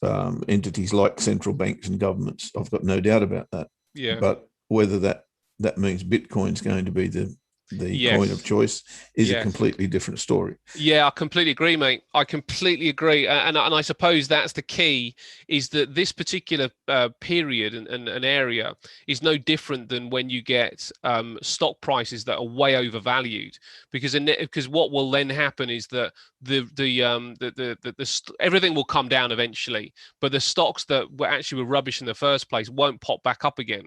entities like central banks and governments. I've got no doubt about that. Yeah. But whether that means Bitcoin's going to be the coin of Yes. choice is a Yes. completely different story. Yeah, I completely agree, mate. I completely agree, and I suppose that's the key, is that this particular period and an area is no different than when you get stock prices that are way overvalued, because what will then happen is that everything will come down eventually, but the stocks that were rubbish in the first place won't pop back up again.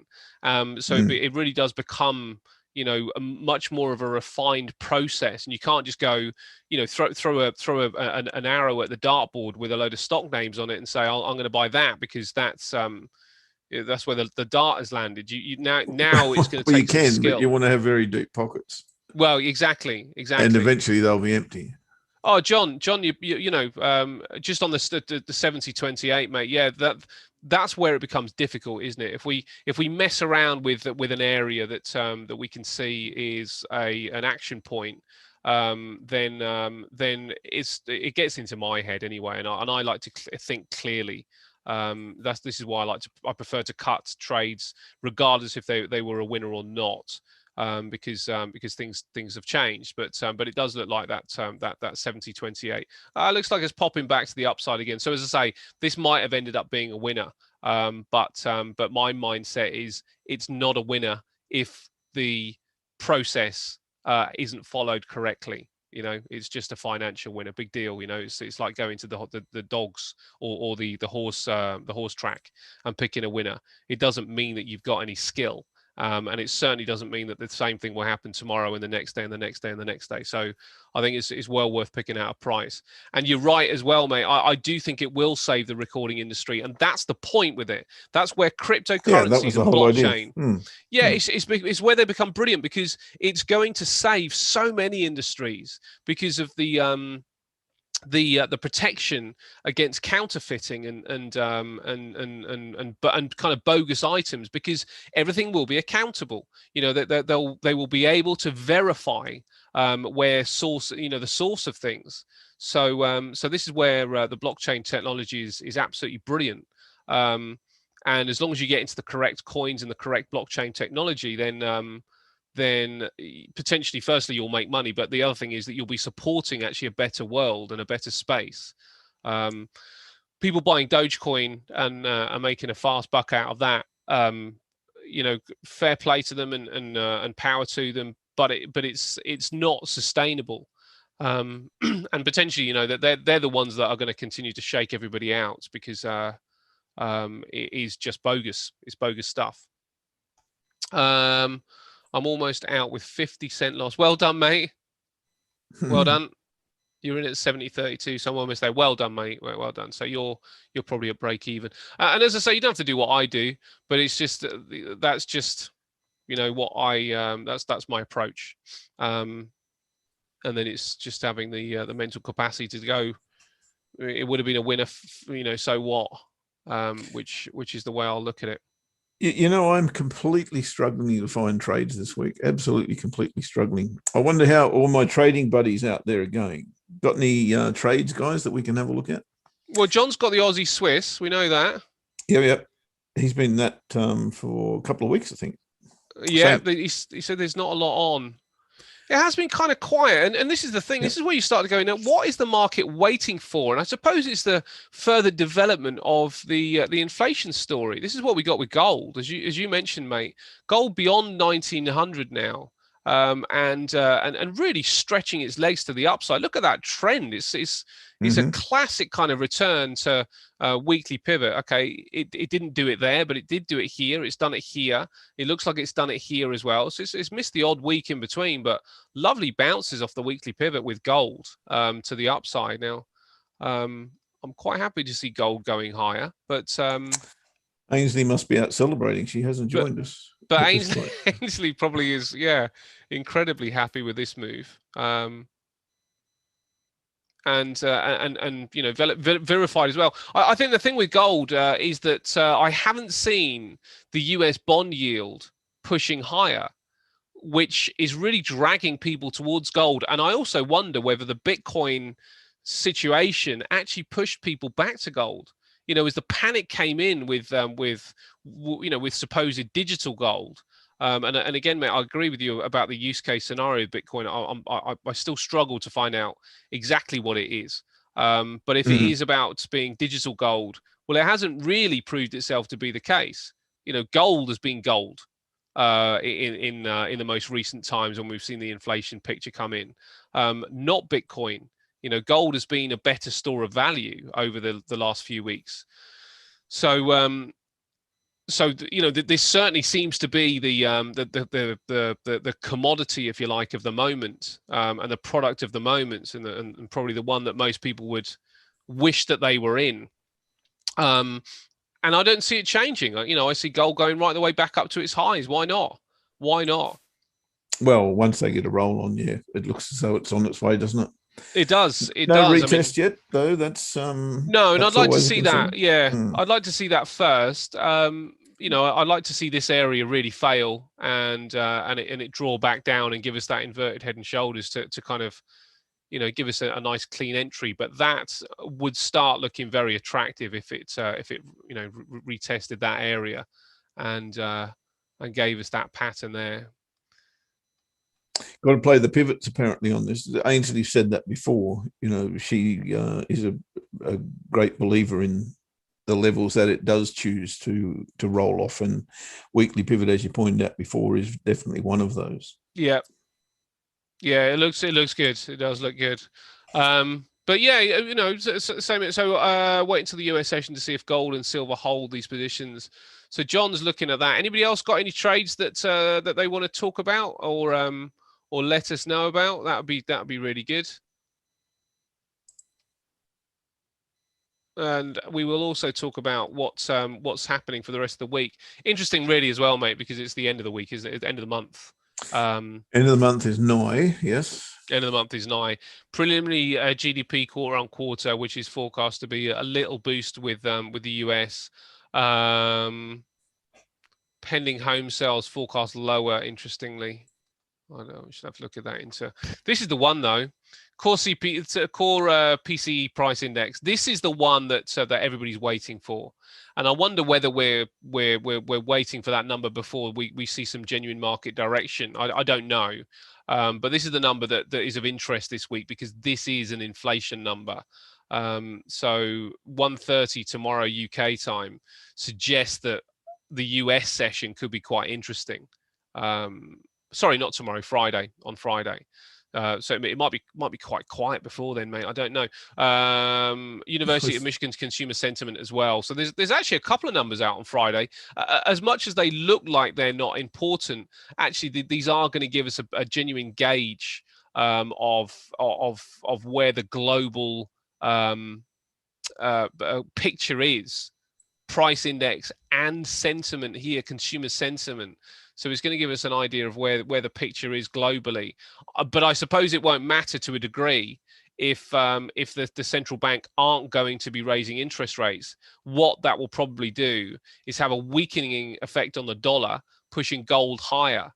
So it really does become, you know, a much more of a refined process, and you can't just go, you know, throw an arrow at the dartboard with a load of stock names on it and say, I'm going to buy that because that's where the dart has landed. Now it's going to Well, you take some can, but skill. you want to have very deep pockets. Well, exactly. And eventually they'll be empty. Oh, John, you know, just on the 70-28, mate. Yeah, that's where it becomes difficult, isn't it? If we mess around with an area that we can see is an action point, then it gets into my head anyway, and I like to think clearly. This is why I prefer to cut trades regardless if they were a winner or not. Because things have changed, but it does look like that 70-28 looks like it's popping back to the upside again. So as I say, this might have ended up being a winner, but my mindset is it's not a winner if the process isn't followed correctly. You know, it's just a financial winner. Big deal. You know, it's like going to the dogs or the horse track and picking a winner. It doesn't mean that you've got any skill. And it certainly doesn't mean that the same thing will happen tomorrow and the next day and the next day and the next day. So I think it's well worth picking out a price. And you're right as well, mate. I do think it will save the recording industry. And that's the point with it. That's where cryptocurrencies and blockchain, it's where they become brilliant, because it's going to save so many industries because of the protection against counterfeiting and kind of bogus items, because everything will be accountable. You know, they will be able to verify where source, you know, the source of things. So this is where the blockchain technology is absolutely brilliant. And as long as you get into the correct coins and the correct blockchain technology, then potentially, firstly, you'll make money. But the other thing is that you'll be supporting actually a better world and a better space. People buying Dogecoin and are making a fast buck out of that. You know, fair play to them and power to them. But it's not sustainable. And potentially, you know, that they're the ones that are going to continue to shake everybody out, because it is just bogus. It's bogus stuff. I'm almost out with 50 cent loss. Well done, mate. Well done. You're in at 70.32, so I'm almost there. Well done, mate. Well done. So you're probably at break even. And as I say, you don't have to do what I do, but it's just that's just, you know, what that's my approach. And then it's just having the mental capacity to go. It would have been a winner, you know. So what? Which is the way I'll look at it. You know, I'm completely struggling to find trades this week. Absolutely, completely struggling. I wonder how all my trading buddies out there are going. Got any trades, guys, that we can have a look at? Well, John's got the Aussie Swiss. We know that. Yeah. He's been that for a couple of weeks, I think. Yeah, he said there's not a lot on. It has been kind of quiet, and this is the thing. This is where you start to go, now, what is the market waiting for? And I suppose it's the further development of the inflation story. This is what we got with gold, as you mentioned, mate. Gold beyond 1900 now, and really stretching its legs to the upside. Look at that trend. It's a classic kind of return to weekly pivot. Okay, it didn't do it there, but it did do it here. It's done it here. It looks like it's done it here as well. So it's missed the odd week in between, but lovely bounces off the weekly pivot with gold to the upside. Now, I'm quite happy to see gold going higher, but Ainsley must be out celebrating. She hasn't joined us. But Ainsley probably is, incredibly happy with this move. And you know, verified as well. I think the thing with gold is that I haven't seen the US bond yield pushing higher, which is really dragging people towards gold. And I also wonder whether the Bitcoin situation actually pushed people back to gold. You know, as the panic came in with supposed digital gold. And again, mate, I agree with you about the use case scenario of Bitcoin. I still struggle to find out exactly what it is. But if it is about being digital gold, well, it hasn't really proved itself to be the case. You know, gold has been gold in the most recent times when we've seen the inflation picture come in. Not Bitcoin. You know, gold has been a better store of value over the last few weeks. So, you know, this certainly seems to be the commodity, if you like, of the moment, and the product of the moment, and probably the one that most people would wish that they were in. And I don't see it changing. You know, I see gold going right the way back up to its highs. Why not? Why not? Well, once they get a roll on, yeah, it looks as though it's on its way, doesn't it? It does. It no does. retest yet, though. That's no, and that's I'd like to always a see concern. that. Yeah, I'd like to see that first. You know, I'd like to see this area really fail and it draw back down and give us that inverted head and shoulders to kind of, you know, give us a nice clean entry. But that would start looking very attractive if it you know retested that area and gave us that pattern there. Got to play the pivots apparently on this. Ainsley said that before. You know, she is a great believer in the levels that it does choose to roll off, and weekly pivot, as you pointed out before, is definitely one of those. Yeah, yeah, it looks good. It does look good. But yeah, you know, same. So wait until the US session to see if gold and silver hold these positions. So John's looking at that. Anybody else got any trades that that they want to talk about or let us know about? That would be really good. And we will also talk about what's happening for the rest of the week. Interesting, really, as well, mate, because it's the end of the week, isn't it? It's the end of the month. End of the month is nigh, yes. End of the month is nigh. Preliminary GDP quarter on quarter, which is forecast to be a little boost with the US. Pending home sales forecast lower. Interestingly, I know we should have to look at that. This is the one though. Core PCE price index. This is the one that that everybody's waiting for, and I wonder whether we're waiting for that number before we see some genuine market direction. I don't know, but this is the number that is of interest this week because this is an inflation number. So 1:30 tomorrow UK time suggests that the US session could be quite interesting. Sorry, not tomorrow, Friday, on Friday. So it might be quite quiet before then, mate. I don't know. University of Michigan's consumer sentiment as well. So there's actually a couple of numbers out on Friday. As much as they look like they're not important, actually these are going to give us a genuine gauge of where the global picture is. Price index and sentiment here, consumer sentiment. So it's going to give us an idea of where the picture is globally. But I suppose it won't matter to a degree if the central bank aren't going to be raising interest rates. What that will probably do is have a weakening effect on the dollar, pushing gold higher.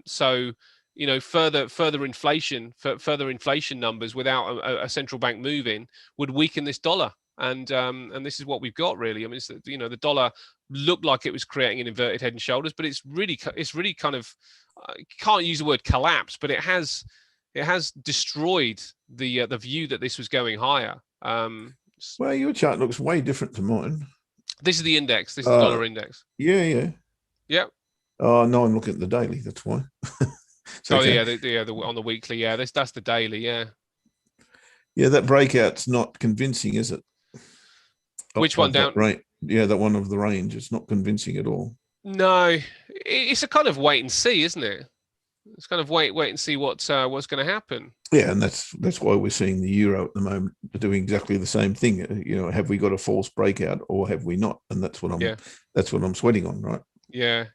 So you know, further inflation numbers without a central bank moving would weaken this dollar. And this is what we've got really. I mean, you know, the dollar looked like it was creating an inverted head and shoulders, but it's really kind of can't use the word collapse, but it has destroyed the view that this was going higher. Well, your chart looks way different to mine. This is the index. This is the dollar index. Yeah. Yep. Oh no, I'm looking at the daily. That's why. Okay. Yeah, on the weekly. Yeah, that's the daily. Yeah. Yeah, that breakout's not convincing, is it? Which one down? Right. Yeah, that one of the range. It's not convincing at all. No, it's a kind of wait and see, isn't it? It's kind of wait and see what's going to happen. Yeah, and that's why we're seeing the euro at the moment doing exactly the same thing. You know, have we got a false breakout or have we not? And that's what I'm sweating on, right? Yeah.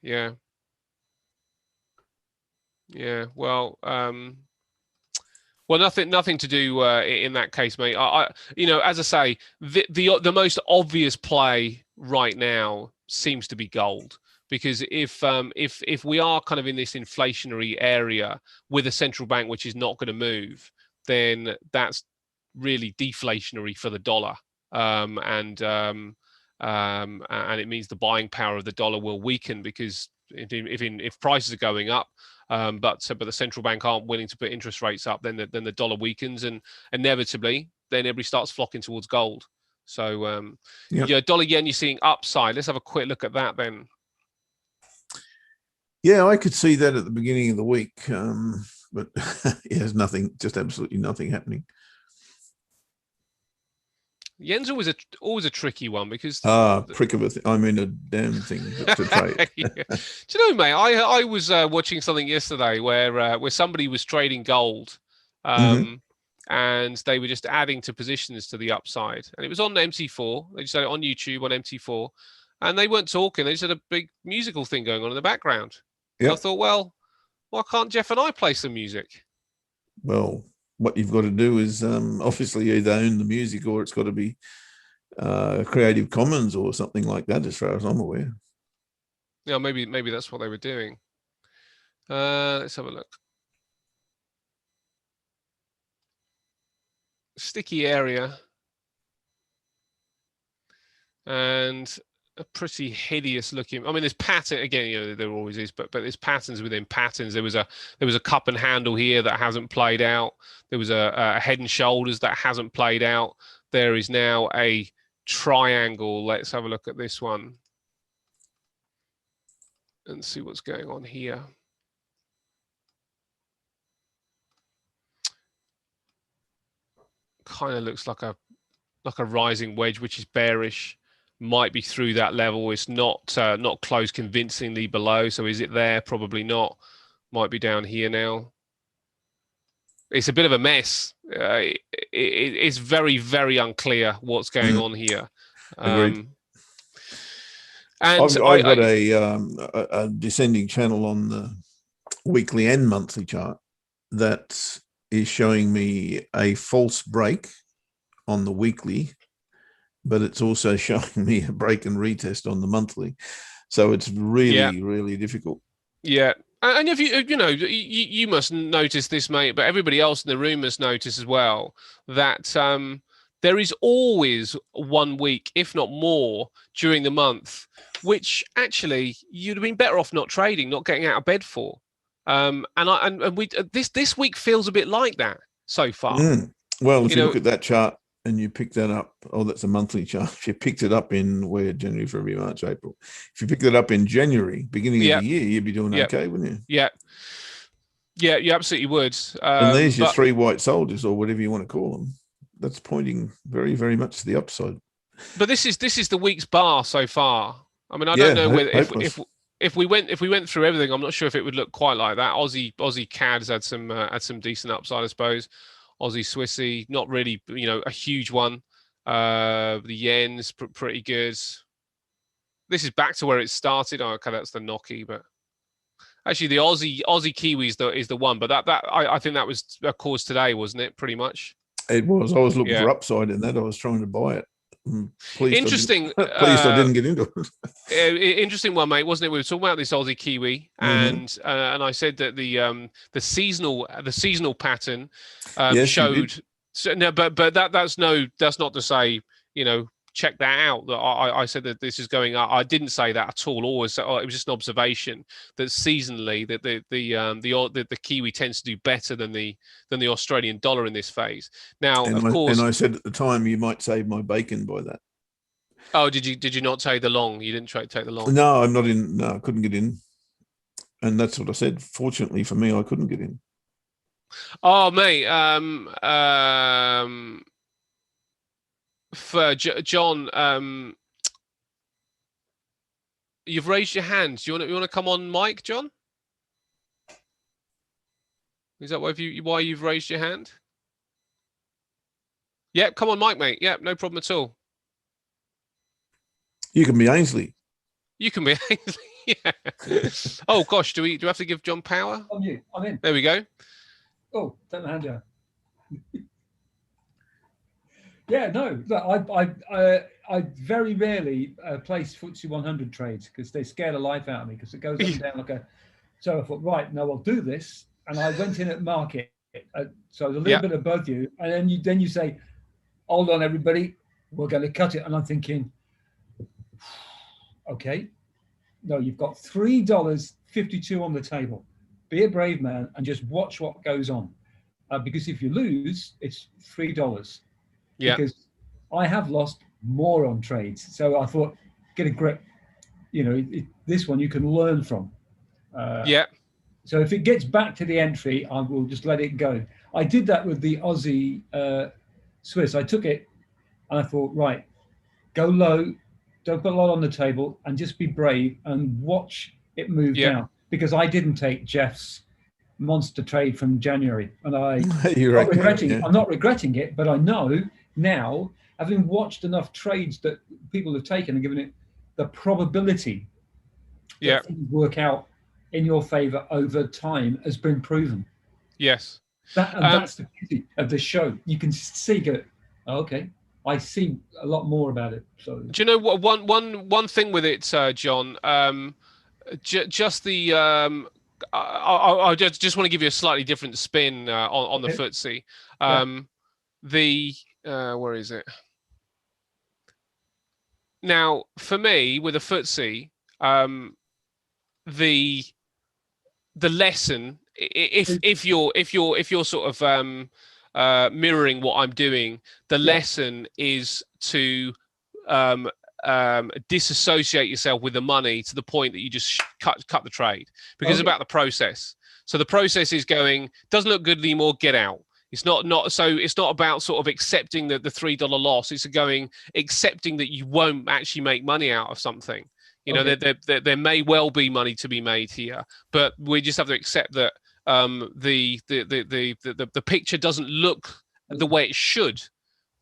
Well, nothing to do in that case, mate. I you know, as I say, the most obvious play right now seems to be gold, because if we are kind of in this inflationary area with a central bank which is not going to move, then that's really deflationary for the dollar, and it means the buying power of the dollar will weaken, because if prices are going up, but the central bank aren't willing to put interest rates up, then the dollar weakens, and inevitably then everybody starts flocking towards gold. So yeah, dollar yen, you're seeing upside. Let's have a quick look at that then. Yeah, I could see that at the beginning of the week, but there's nothing, just absolutely nothing happening. Yen's always a tricky one, because prick of a thing. I mean, a damn thing to trade. Yeah. Do you know, mate? I was watching something yesterday where somebody was trading gold, and they were just adding to positions to the upside, and it was on MT4. They just had it on YouTube on MT4, and they weren't talking. They just had a big musical thing going on in the background. Yep. So I thought, well, why can't Jeff and I play some music? Well, what you've got to do is obviously either own the music, or it's got to be Creative Commons or something like that, as far as I'm aware. Yeah, maybe that's what they were doing. Let's have a look. Sticky area, and a pretty hideous looking. I mean, there's pattern again. You know, there always is, but there's patterns within patterns. There was a cup and handle here that hasn't played out. There was a head and shoulders that hasn't played out. There is now a triangle. Let's have a look at this one and see what's going on here. Kind of looks like a rising wedge, which is bearish. Might be through that level. It's not closed convincingly below. So is it there? Probably not. Might be down here now. It's a bit of a mess. It's very, very unclear what's going on here. Agreed. And I've got a descending channel on the weekly and monthly chart that is showing me a false break on the weekly, but it's also showing me a break and retest on the monthly. So it's really, really difficult. Yeah. And if you must notice this, mate, but everybody else in the room must notice as well that there is always 1 week, if not more, during the month, which actually you'd have been better off not trading, not getting out of bed for. This week feels a bit like that so far. Well, if you look at that chart and you pick that up, that's a monthly chart. If you picked it up in January, February, March, April. If you picked it up in January, beginning of the year, you'd be doing okay, wouldn't you? Yeah. Yeah, you absolutely would. And there's your three white soldiers, or whatever you want to call them. That's pointing very, very much to the upside. But this is the week's bar so far. I mean, I don't know whether if we went through everything, I'm not sure if it would look quite like that. Aussie CAD's had some decent upside, I suppose. Aussie Swissy, not really, a huge one. The yen's pretty good. This is back to where it started. Oh, okay, that's the Noki, but actually the Aussie Kiwi is the one. But I think that was a cause today, wasn't it? Pretty much. It was. I was looking for upside in that. I was trying to buy it. Interesting. Pleased I didn't get into it. Interesting one, mate, wasn't it? We were talking about this Aussie Kiwi, and I said that the seasonal pattern showed. So, no, but that's not to say check that out. That I said that this is going up. I didn't say that at all. Always, it was just an observation that seasonally that the Kiwi tends to do better than the Australian dollar in this phase. Now, of course, and I said at the time you might save my bacon by that. Oh, did you not take the long? You didn't take the long? No, I'm not in. No, I couldn't get in, and that's what I said. Fortunately for me, I couldn't get in. Oh, mate. For John, you've raised your hand. Do you want to come on mic, John? Is that why you've raised your hand? Yeah, come on mic, mate. Yeah, no problem at all. You can be Ainsley. You can be Ainsley. Yeah. Oh gosh, do we have to give John power? I'm in. There we go. Oh, turn the hand down. Yeah, no. Look, I very rarely place FTSE 100 trades because they scare the life out of me because it goes up and down like a. So I thought, right, no, I'll do this, and I went in at market So there's a little bit of both you, and then you say, hold on, everybody, we're going to cut it. And I'm thinking, okay, no, you've got $3.52 on the table. Be a brave man and just watch what goes on. Because if you lose, it's $3. Yeah. Because I have lost more on trades. So I thought, get a grip. You know, this one you can learn from. Yeah. So if it gets back to the entry, I will just let it go. I did that with the Aussie Swiss. I took it and I thought, right, go low, don't put a lot on the table, and just be brave and watch it move down. Because I didn't take Jeff's monster trade from January, and I'm not regretting it, but I know now, having watched enough trades that people have taken and given it the probability that things work out in your favor over time has been proven. Yes. That's the beauty of the show. You can see, go, okay, I see a lot more about it. So do you know what? One thing with it, John. Just the I just want to give you a slightly different spin on the Ftse. Where is it? Now, for me, with the Ftse, the lesson, if you're sort of mirroring what I'm doing, the lesson is to disassociate yourself with the money to the point that you just cut the trade, because it's about the process. So the process is going, doesn't look good anymore, get out. It's not about sort of accepting the $3 loss. It's accepting that you won't actually make money out of something. You know, there may well be money to be made here, but we just have to accept that the picture doesn't look the way it should.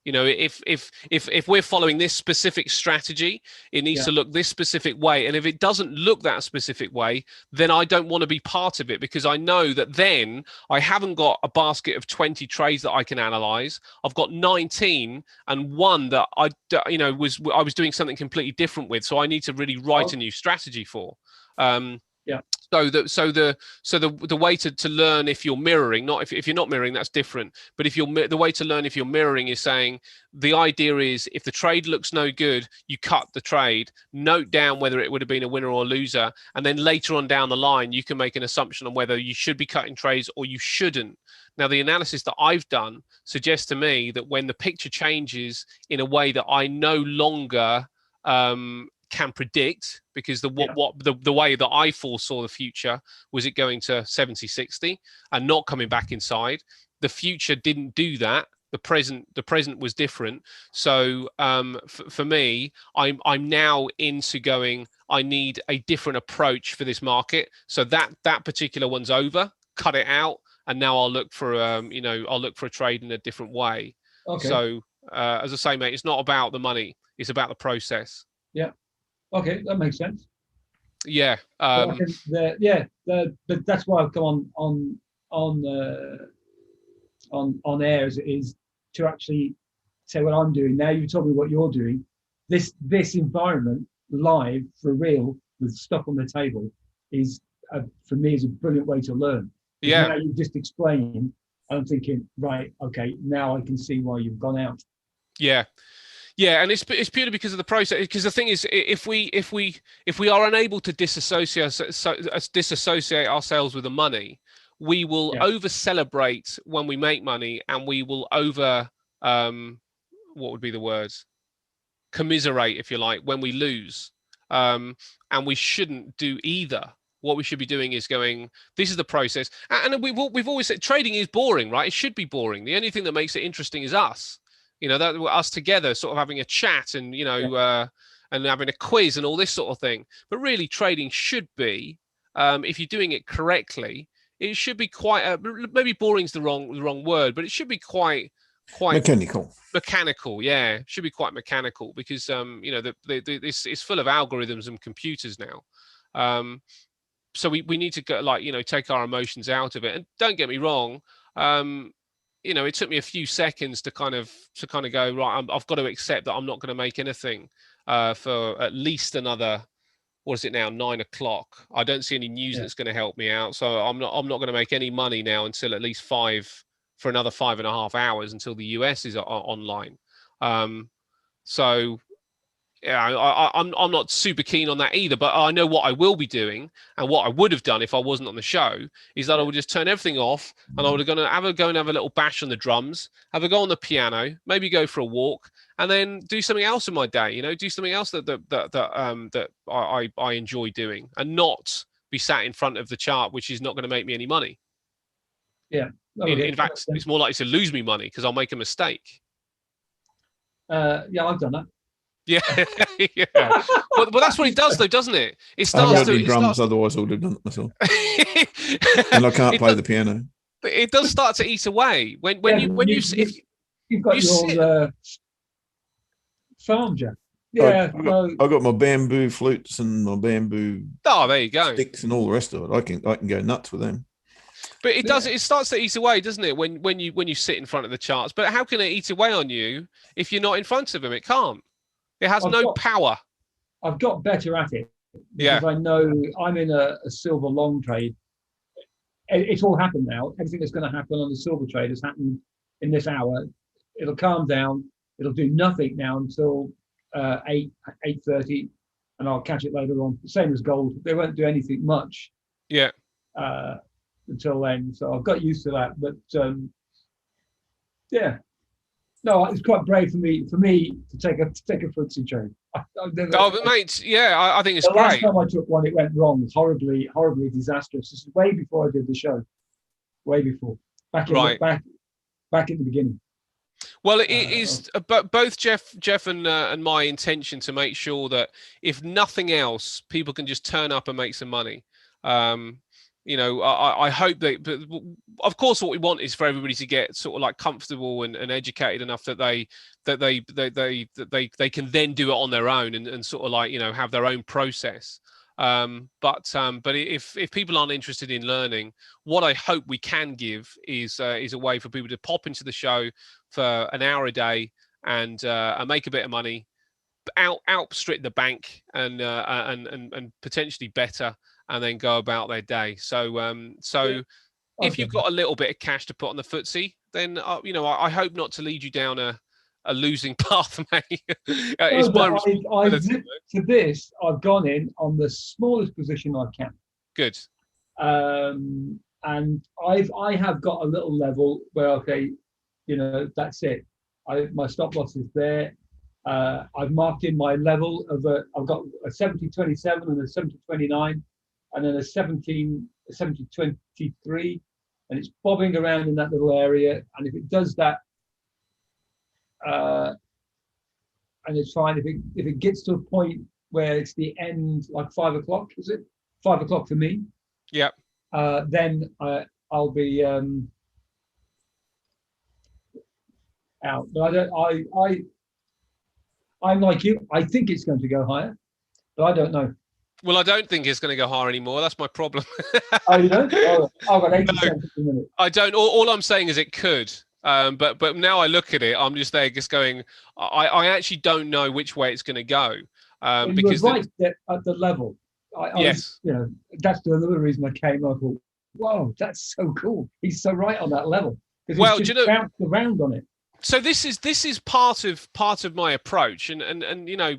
You know, if we're following this specific strategy, it needs to look this specific way. And if it doesn't look that specific way, then I don't want to be part of it, because I know that then I haven't got a basket of 20 trades that I can analyze. I've got 19 and one that I was doing something completely different with. So I need to really write a new strategy for. So the way to learn, if you're mirroring, not if you're not mirroring, that's different. But if the way to learn if you're mirroring is saying, the idea is, if the trade looks no good, you cut the trade, note down whether it would have been a winner or a loser, and then later on down the line you can make an assumption on whether you should be cutting trades or you shouldn't. Now, the analysis that I've done suggests to me that when the picture changes in a way that I no longer can predict, because the way that I foresaw the future was it going to 70-60 and not coming back inside. The future didn't do that. The present was different. So for me, I'm now into going, I need a different approach for this market. So that particular one's over, cut it out, and now I'll look for I'll look for a trade in a different way. So as I say, mate, it's not about the money, it's about the process. Okay, that makes sense. Yeah. But that's why I've come on air, as it is, to actually say what I'm doing. Now you told me what you're doing. This environment, live, for real, with stuff on the table, is for me is a brilliant way to learn. Now you just explained, I'm thinking, right, okay, now I can see why you've gone out. Yeah, and it's purely because of the process. Because the thing is, if we are unable to disassociate ourselves with the money, we will over celebrate when we make money, and we will over what would be the words? Commiserate, if you like, when we lose. And we shouldn't do either. What we should be doing is going, this is the process. And we've always said trading is boring, right? It should be boring. The only thing that makes it interesting is us. You know, that us together sort of having a chat and, and having a quiz and all this sort of thing. But really, trading should be, if you're doing it correctly, it should be quite, maybe boring is the wrong word, but it should be quite mechanical. Yeah, it should be quite mechanical, because, it's full of algorithms and computers now. So we need to go, take our emotions out of it. And don't get me wrong, it took me a few seconds to kind of go, right, I've got to accept that I'm not going to make anything for at least another what is it now, 9 o'clock. I don't see any news that's going to help me out. So I'm not going to make any money now until at least for another 5.5 hours until the US is online. So yeah, I'm not super keen on that either, but I know what I will be doing, and what I would have done if I wasn't on the show is that I would just turn everything off, and I would have gone and go and have a little bash on the drums, have a go on the piano, maybe go for a walk, and then do something else in my day. You know, do something else that I enjoy doing, and not be sat in front of the chart, which is not going to make me any money. Yeah. In fact, it's more likely to lose me money because I'll make a mistake. Yeah, I've done that. Yeah, yeah. Well, that's what it does, though, doesn't it? It I haven't starts got to any drums, otherwise I would have done it myself. And I can't play the piano. It does start to eat away when you've got your farm, Jack. Yeah, I've got my bamboo flutes and my bamboo. Oh, there you go. Sticks and all the rest of it. I can go nuts with them. But it does. It starts to eat away, doesn't it? When you sit in front of the charts. But how can it eat away on you if you're not in front of them? It can't. It has no power. I've got better at it because I know I'm in a silver long trade. It's all happened now. Everything that's going to happen on the silver trade has happened in this hour. It'll calm down. It'll do nothing now until 8:30, and I'll catch it later on. Same as gold. They won't do anything much. Yeah. Until then, so I've got used to that. But yeah. No, it's quite brave for me to take a Ftse trade. But mate, yeah, I think it's great. The last time I took one, it went wrong. It was horribly disastrous. This is way before I did the show. Way before. Back in the beginning. Well, it is, but both Jeff and my intention to make sure that if nothing else, people can just turn up and make some money. You know, I hope that, but of course, what we want is for everybody to get sort of like comfortable and educated enough that they can then do it on their own and sort of like, you know, have their own process. But if people aren't interested in learning, what I hope we can give is a way for people to pop into the show for an hour a day and make a bit of money, outstrip the bank and potentially better, and then go about their day. So if you've got a little bit of cash to put on the Ftse, then you know, I hope not to lead you down a losing path, mate. It's my responsibility. To this, I've gone in on the smallest position I can. Good. And I have got a little level where, okay, you know, that's it. My stop loss is there. I've marked in my level of I've got a 70.27 and a 70.29. And then a 70.23, and it's bobbing around in that little area. And if it does that, and it's fine. If it gets to a point where it's the end, like 5 o'clock, is it 5 o'clock for me? Yeah. Then I'll be out. But I don't. I'm like you. I think it's going to go higher, but I don't know. Well, I don't think it's going to go higher anymore. That's my problem. Oh, you don't? Oh, I've got 80 cents a minute. I don't. All I'm saying is it could. But now I look at it, I'm just there just going, I actually don't know which way it's going to go. Because you're right at the level. Yes. You know, that's another reason I came. I thought, whoa, that's so cool. He's so right on that level. Well, do you know, bounced around on it. So this is part of my approach, and you know,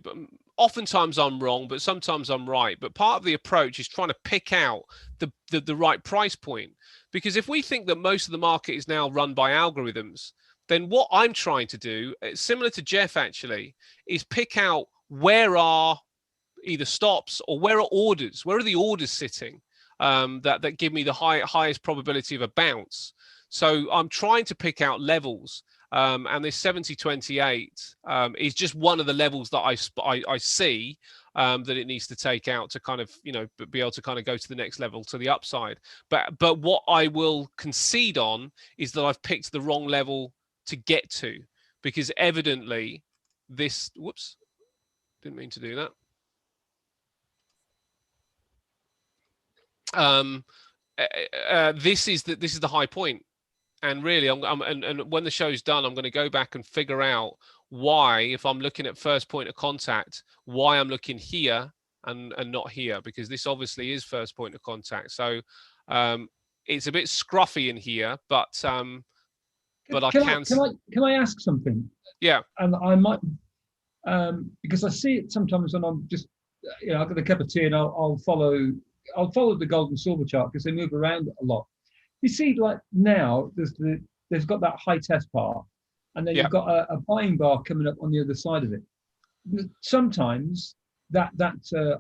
oftentimes I'm wrong, but sometimes I'm right. But part of the approach is trying to pick out the right price point. Because if we think that most of the market is now run by algorithms, then what I'm trying to do, similar to Jeff actually, is pick out where are either stops or where are orders, where are the orders sitting that give me the highest probability of a bounce. So I'm trying to pick out levels. And this 70.28 is just one of the levels that I see that it needs to take out to kind of, you know, be able to kind of go to the next level, to the upside. But what I will concede on is that I've picked the wrong level to get to, because evidently this, whoops, didn't mean to do that. This is the high point. And really, and when the show's done, I'm going to go back and figure out why, if I'm looking at first point of contact, why I'm looking here and not here, because this obviously is first point of contact. So it's a bit scruffy in here, but can I ask something? Yeah. And I might, because I see it sometimes when I'm just, I've got a cup of tea and I'll follow the gold and silver chart because they move around a lot. You see, like now, there's got that high test bar, and then you've got a buying bar coming up on the other side of it. Sometimes that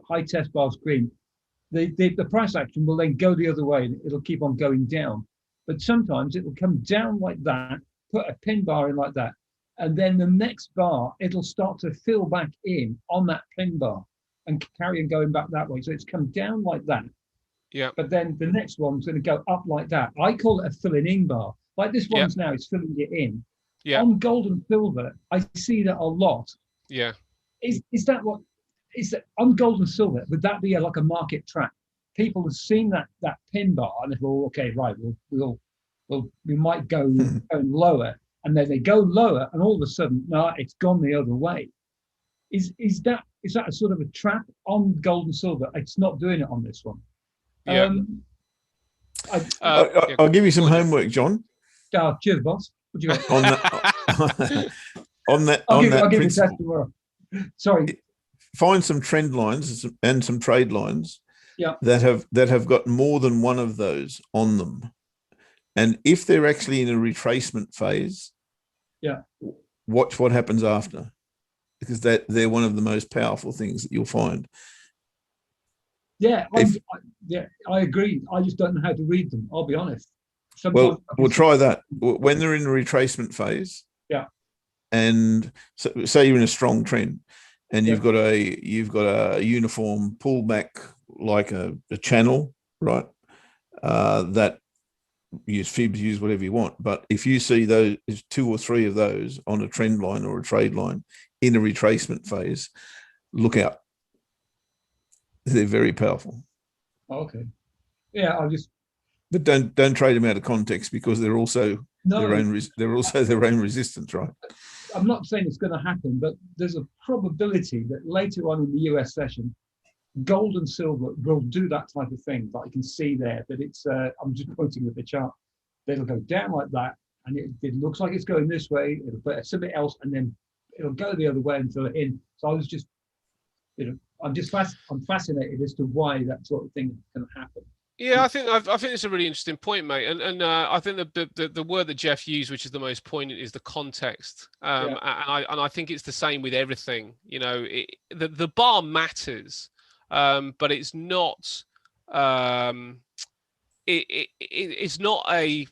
high test bar's green. The price action will then go the other way and it'll keep on going down. But sometimes it will come down like that, put a pin bar in like that, and then the next bar, it'll start to fill back in on that pin bar and carry on going back that way. So it's come down like that. Yeah. But then the next one's going to go up like that. I call it a filling in bar. Like this one's now, it's filling it in. Yeah. On gold and silver, I see that a lot. Yeah. Is that on gold and silver? Would that be like a market track? People have seen that pin bar and they go, okay, right, we might go lower, and then they go lower, and all of a sudden, no, it's gone the other way. Is that a sort of a trap on gold and silver? It's not doing it on this one. Yeah. I'll give you some homework, John. Cheers, boss. What you got? On that, I'll give principle, you a test tomorrow. Sorry. Find some trend lines and some trade lines that have got more than one of those on them. And if they're actually in a retracement phase, watch what happens after, because they're one of the most powerful things that you'll find. Yeah, I agree. I just don't know how to read them. I'll be honest. Sometimes we'll try that when they're in a retracement phase. Yeah. And so, say you're in a strong trend, and you've got a uniform pullback, like a channel, right? That use fibs, use whatever you want. But if you see those 2 or 3 of those on a trend line or a trade line in a retracement phase, look out. They're very powerful. Okay. Yeah, But don't trade them out of context, because they're also their own resistance, right? I'm not saying it's going to happen, but there's a probability that later on in the US session, gold and silver will do that type of thing. But I can see there that it's. I'm just pointing with the chart. It'll go down like that, and it looks like it's going this way. It'll put something else, and then it'll go the other way and fill it in. So I was just, I'm fascinated as to why that sort of thing can happen. Yeah, I think it's a really interesting point, mate, and I think the word that Jeff used, which is the most poignant, is the context. And I think it's the same with everything. The bar matters, but it's not. It's not a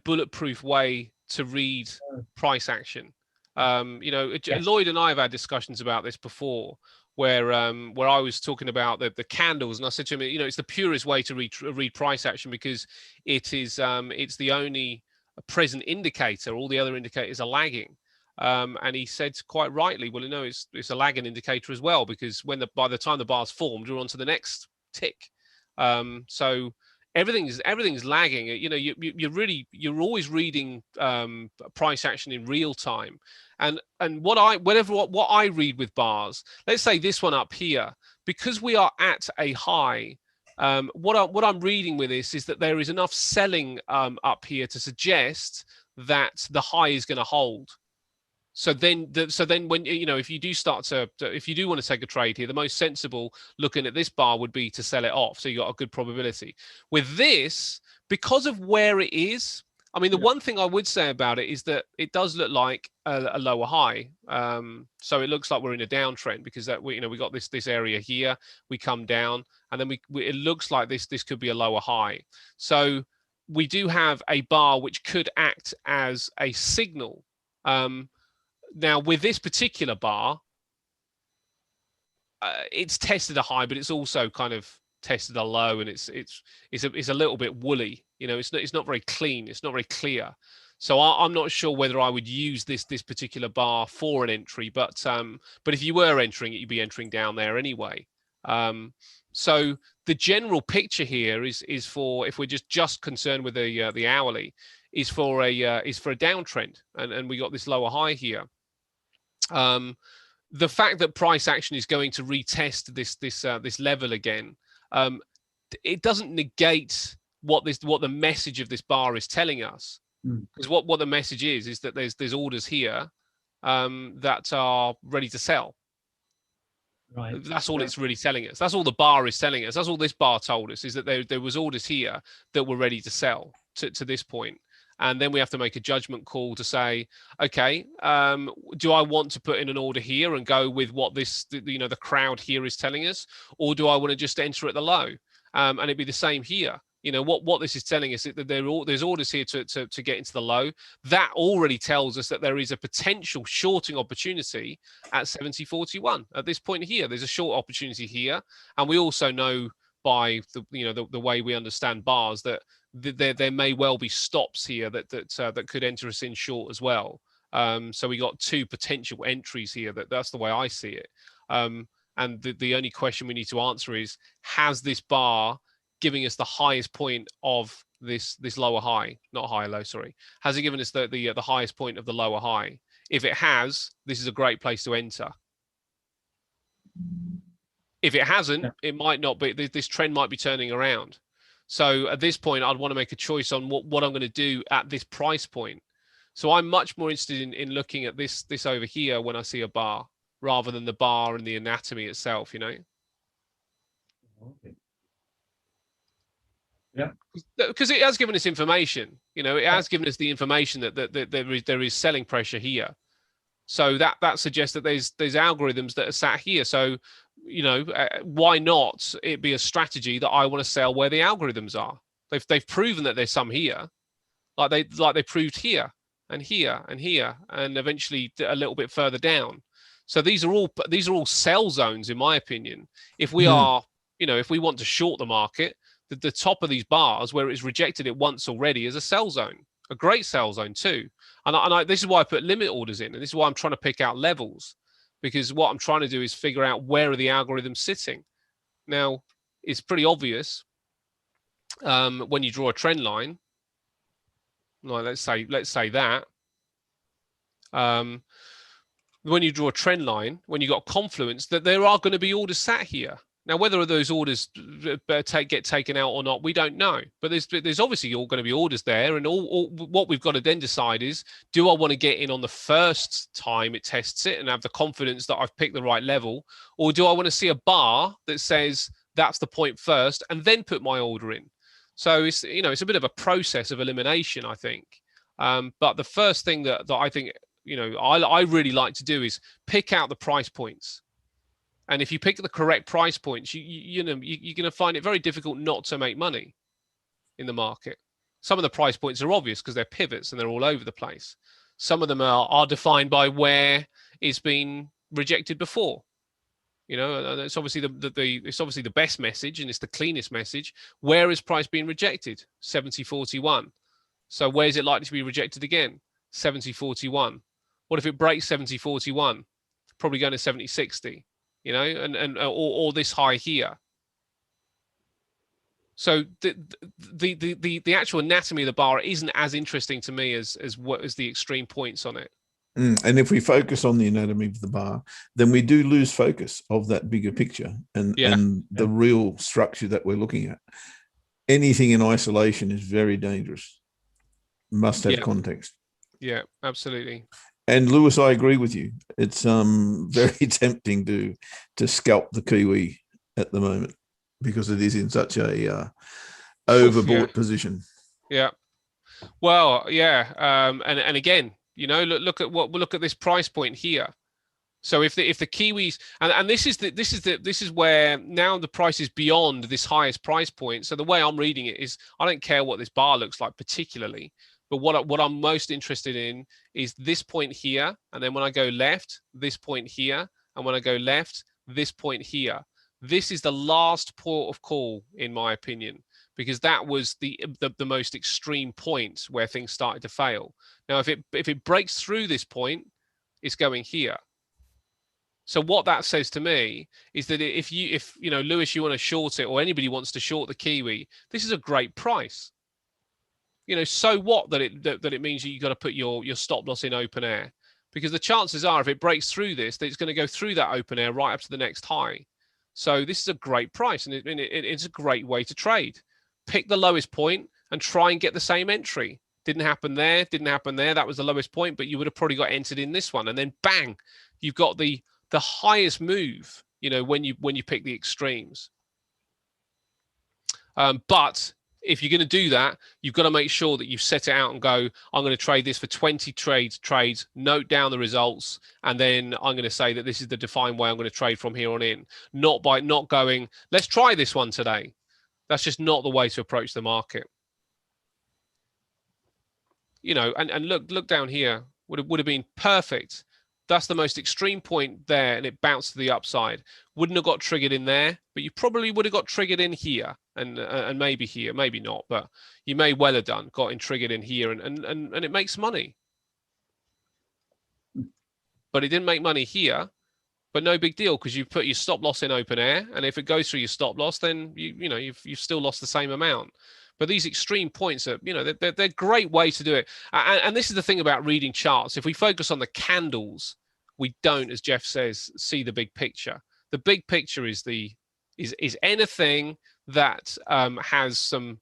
bulletproof way to read price action. Lloyd and I have had discussions about this before, where I was talking about the candles, and I said to him, it's the purest way to read price action, because it's the only present indicator. All the other indicators are lagging. And he said quite rightly, well, no, it's a lagging indicator as well, because by the time the bar's formed, you're on to the next tick. So everything's lagging. You're always reading price action in real time. And what I read with bars, let's say this one up here, because we are at a high, what I'm reading with this is that there is enough selling up here to suggest that the high is going to hold. So then when if you do if you do want to take a trade here, the most sensible looking at this bar would be to sell it off. So you got a good probability. With this, because of where it is, I mean, the one thing I would say about it is that it does look like a lower high. So it looks like we're in a downtrend, because that we got this area here, we come down, and then it looks like this could be a lower high. So we do have a bar which could act as a signal. Now, with this particular bar, it's tested a high, but it's also kind of tested a low, and it's a little bit woolly. It's not very clean. It's not very clear. So I'm not sure whether I would use this particular bar for an entry, but if you were entering it, you'd be entering down there anyway. So the general picture here is for, if we're just concerned with the hourly, is for a downtrend, and we got this lower high here. the fact that price action is going to retest this level again, it doesn't negate what the message of this bar is telling us. Because what the message is that there's orders here that are ready to sell. Right. That's all it's really telling us. That's all the bar is telling us. That's all this bar told us, is that there was orders here that were ready to sell to this point. And then we have to make a judgment call to say, okay, do I want to put in an order here and go with what the crowd here is telling us, or do I want to just enter at the low? And it'd be the same here. What this is telling us is that there's orders here to get into the low. That already tells us that there is a potential shorting opportunity at 70.41 at this point here. There's a short opportunity here, and we also know by the way we understand bars that there may well be stops here that could enter us in short as well. So we got two potential entries here. That's the way I see it. And the only question we need to answer is, has this bar giving us the highest point of this lower high, not high low, sorry, has it given us the highest point of the lower high? If it has, this is a great place to enter. If it hasn't, it might not be. This trend might be turning around. So at this point, I'd want to make a choice on what I'm going to do at this price point. So I'm much more interested in looking at this over here when I see a bar, rather than the bar and the anatomy itself, Okay. Yeah, because it has given us information. It has given us the information that there is selling pressure here. So that suggests that there's algorithms that are sat here. So why not it be a strategy that I want to sell where the algorithms are? They've proven that there's some here, like they proved here and here and here, and eventually a little bit further down. So these are all sell zones, in my opinion. If we are, if we want to short the market, the top of these bars where it's rejected it once already is a sell zone, a great sell zone too. And this is why I put limit orders in, and this is why I'm trying to pick out levels, because what I'm trying to do is figure out where are the algorithms sitting. Now, it's pretty obvious when you draw a trend line, like let's say that. When you draw a trend line, when you got confluence, that there are going to be orders sat here. Now, whether those orders get taken out or not, we don't know. But there's obviously all going to be orders there. And all what we've got to then decide is, do I want to get in on the first time it tests it and have the confidence that I've picked the right level? Or do I want to see a bar that says that's the point first and then put my order in? So it's a bit of a process of elimination, I think. But the first thing that I think I really like to do is pick out the price points. And if you pick the correct price points, you're going to find it very difficult not to make money in the market. Some of the price points are obvious because they're pivots and they're all over the place. Some of them are defined by where it's been rejected before. It's obviously the best message, and it's the cleanest message. Where is price being rejected? 70.41. So where is it likely to be rejected again? 70.41. What if it breaks 70.41? Probably going to 70.60. Or this high here. So the actual anatomy of the bar isn't as interesting to me as the extreme points on it. And if we focus on the anatomy of the bar, then we do lose focus of that bigger picture and the real structure that we're looking at. Anything in isolation is very dangerous. Must have context. Yeah, absolutely. And Lewis, I agree with you. It's very tempting to scalp the Kiwi at the moment because it is in such a overbought position. Yeah. Well, yeah. And again, look at this price point here. So if the Kiwis and this is where now the price is beyond this highest price point. So the way I'm reading it is, I don't care what this bar looks like particularly. But what I'm most interested in is this point here. And then when I go left, this point here. And when I go left, this point here. This is the last port of call, in my opinion, because that was the most extreme point where things started to fail. Now, if it breaks through this point, it's going here. So what that says to me is that if Lewis, you want to short it, or anybody wants to short the Kiwi, this is a great price. So what that it means you've got to put your stop loss in open air. because the chances are if it breaks through this, that it's going to go through that open air right up to the next high. So this is a great price, and it's a great way to trade. Pick the lowest point and try and get the same entry. Didn't happen there, didn't happen there. That was the lowest point, but you would have probably got entered in this one, and then bang, you've got the highest move, you know, when you pick the extremes. But if you're going to do that, you've got to make sure that you've set it out and go, I'm going to trade this for 20 trades, note down the results, and then I'm going to say that this is the defined way I'm going to trade from here on in. Not going, let's try this one today. That's just not the way to approach the market. You know, and look down here, would have been perfect. That's the most extreme point there, and it bounced to the upside. Wouldn't have got triggered in there, but you probably would have got triggered in here, and maybe here, maybe not, but you may well have got triggered in here, and it makes money. But it didn't make money here, but no big deal, because you put your stop loss in open air, and if it goes through your stop loss, then you've still lost the same amount. But these extreme points are, you know, they're a great way to do it. And this is the thing about reading charts. If we focus on the candles, we don't, as Jeff says, see the big picture. The big picture is anything that has some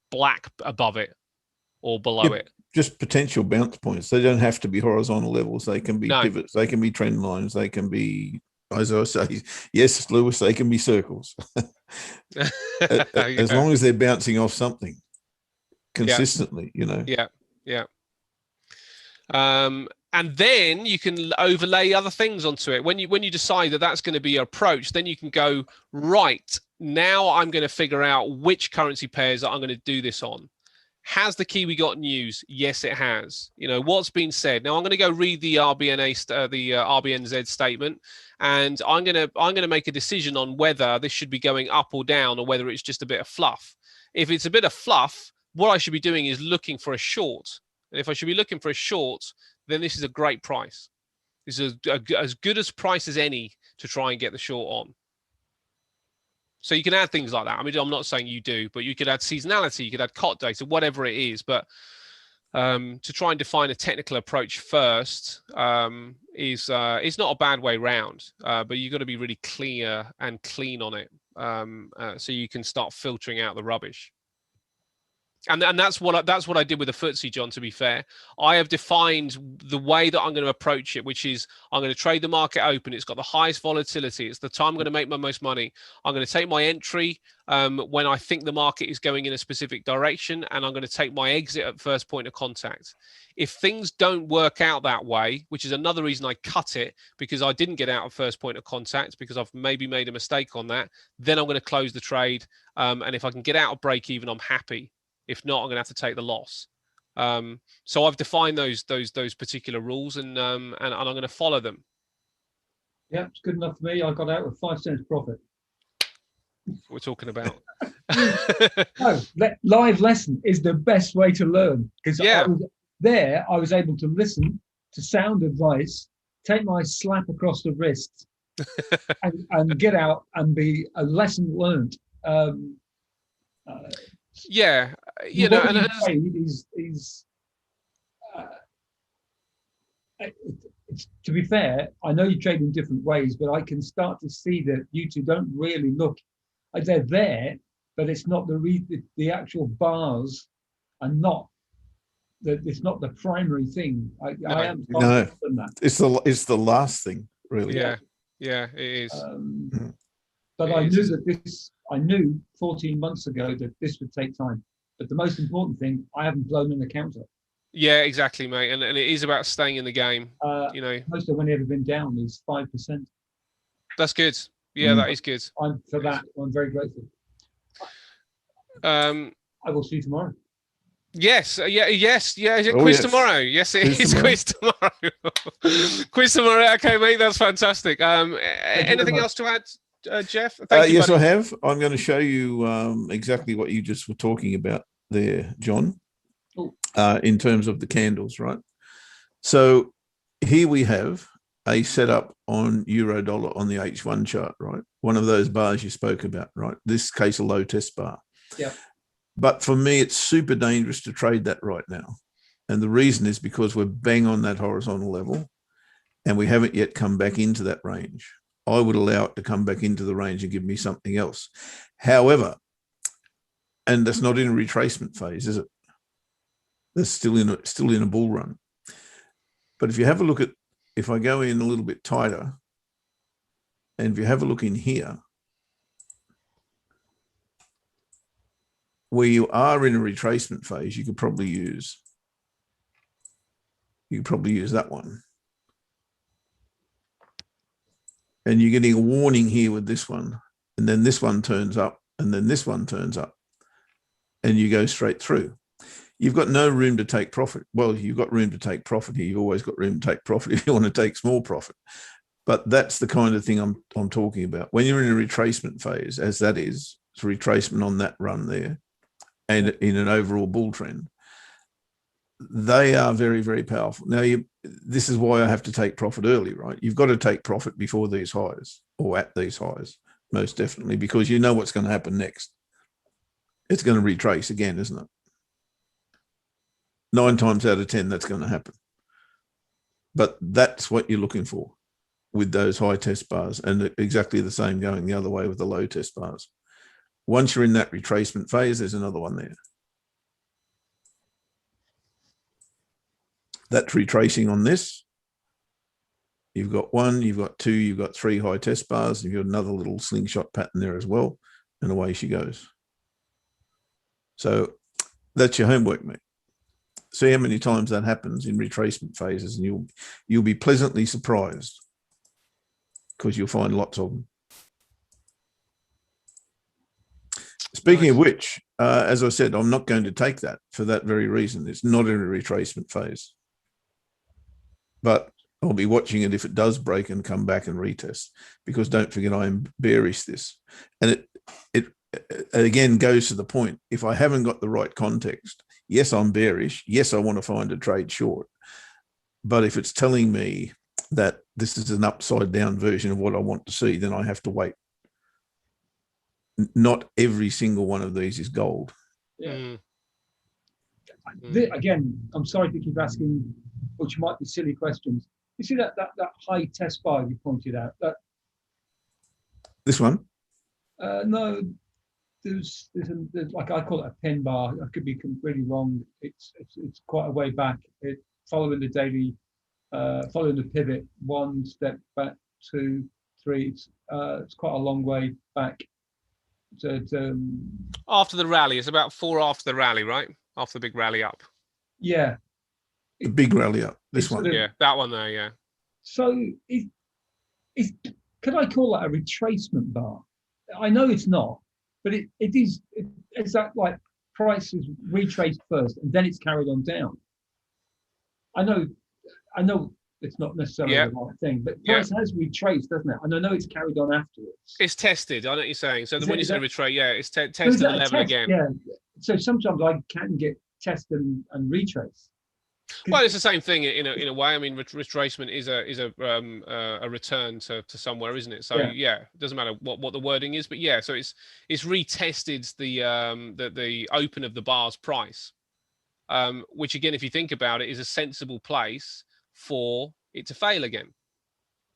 black above it or below it. Just potential bounce points. They don't have to be horizontal levels. They can be pivots. They can be trend lines. They can be, as I say, yes, Lewis, they can be circles. As long as they're bouncing off something consistently, you know. Yeah. And then you can overlay other things onto it. When you decide that that's going to be your approach, then you can go, right, now I'm going to figure out which currency pairs that I'm going to do this on. Has the Kiwi got news? Yes, it has. You know, what's been said. Now I'm going to go read the RBNZ statement, and I'm going to make a decision on whether this should be going up or down, or whether it's just a bit of fluff. If it's a bit of fluff, what I should be doing is looking for a short. And if I should be looking for a short, then this is a great price. This is as good a price as any to try and get the short on. So you can add things like that. I mean, I'm not saying you do, but you could add seasonality, you could add COT data, whatever it is. But to try and define a technical approach first is not a bad way round. But you've got to be really clear and clean on it, so you can start filtering out the rubbish. And that's what I did with the Ftse, John, to be fair. I have defined the way that I'm going to approach it, which is I'm going to trade the market open. It's got the highest volatility. It's the time I'm going to make my most money. I'm going to take my entry when I think the market is going in a specific direction, and I'm going to take my exit at first point of contact. If things don't work out that way, which is another reason I cut it, because I didn't get out at first point of contact, because I've maybe made a mistake on that, then I'm going to close the trade. And if I can get out of break even, I'm happy. If not, I'm going to have to take the loss. So I've defined those particular rules, and I'm going to follow them. Yeah, it's good enough for me. I got out with 5 cents profit. That's what we're talking about. No, live lesson is the best way to learn, because I was able to listen to sound advice, take my slap across the wrist, and get out and be a lesson learned. Yeah, you know, and to be fair, I know you trade in different ways, but I can start to see that you two don't really look. They're there, but it's not the actual bars, and it's not the primary thing. I am no, on that. It's the last thing, really. Yeah, it is. But I knew that I knew 14 months ago that this would take time. But the most important thing, I haven't blown an account up. Yeah, exactly, mate. And it is about staying in the game. You know, most of when ever been down is 5%. That's good. Yeah, that is good. I'm very grateful. I will see you tomorrow. Yes. Is it quiz tomorrow? Yes, it is quiz tomorrow. Quiz tomorrow. Okay, mate, that's fantastic. Anything else to add? Jeff? Yes, I have. I'm going to show you exactly what you just were talking about there, John, in terms of the candles, right? So here we have a setup on euro dollar on the H1 chart, right? One of those bars you spoke about, right? This case, a low test bar. Yeah. But for me, it's super dangerous to trade that right now. And the reason is because we're bang on that horizontal level and we haven't yet come back into that range. I would allow it to come back into the range and give me something else. However, and that's not in a retracement phase, is it? That's still in a bull run. But if you have a look at, if I go in a little bit tighter, and if you have a look in here, where you are in a retracement phase, you could probably use that one. And you're getting a warning here with this one, and then this one turns up, and then this one turns up, and you go straight through. You've got no room to take profit. Well, you've got room to take profit here. You've always got room to take profit if you want to take small profit. But that's the kind of thing I'm talking about. When you're in a retracement phase, as that is, it's a retracement on that run there, and in an overall bull trend, they are very, very powerful. Now, this is why I have to take profit early, right? You've got to take profit before these highs, or at these highs, most definitely, because you know what's going to happen next. It's going to retrace again, isn't it? 9 times out of 10, that's going to happen. But that's what you're looking for with those high test bars, and exactly the same going the other way with the low test bars. Once you're in that retracement phase, there's another one there. That's retracing on this. You've got 1, you've got 2, you've got 3 high test bars. You've got another little slingshot pattern there as well. And away she goes. So that's your homework, mate. See how many times that happens in retracement phases, and you'll be pleasantly surprised, because you'll find lots of them. Speaking of which, as I said, I'm not going to take that for that very reason. It's not in a retracement phase. But I'll be watching it if it does break and come back and retest, because don't forget, I'm bearish this. And it again goes to the point, if I haven't got the right context, yes, I'm bearish. Yes, I want to find a trade short. But if it's telling me that this is an upside down version of what I want to see, then I have to wait. Not every single one of these is gold. Yeah. Again, I'm sorry to keep asking, which might be silly questions. You see that high test bar you pointed out? This one? No, there's like, I call it a pin bar. I could be completely wrong. It's quite a way back. It following the daily, following the pivot, 1 step back, 2, 3. It's quite a long way back. After the rally, it's about 4 after the rally, right? After the big rally up. Yeah. The big rally up. This one. Yeah, that one there, yeah. So could I call that a retracement bar? I know it's not, but it is. It's that, like, price is retraced first and then it's carried on down. I know it's not necessarily the right thing, but price has retraced, doesn't it? And I know it's carried on afterwards. It's tested. I know what you're saying. So when you say retrace, it's tested the level again. Yeah. So sometimes I can get test and retrace. Well, it's the same thing in a way. I mean, retracement is a return to somewhere, isn't it? So yeah, it doesn't matter what the wording is, but yeah, so it's retested the open of the bar's price, which again, if you think about it, is a sensible place for it to fail again.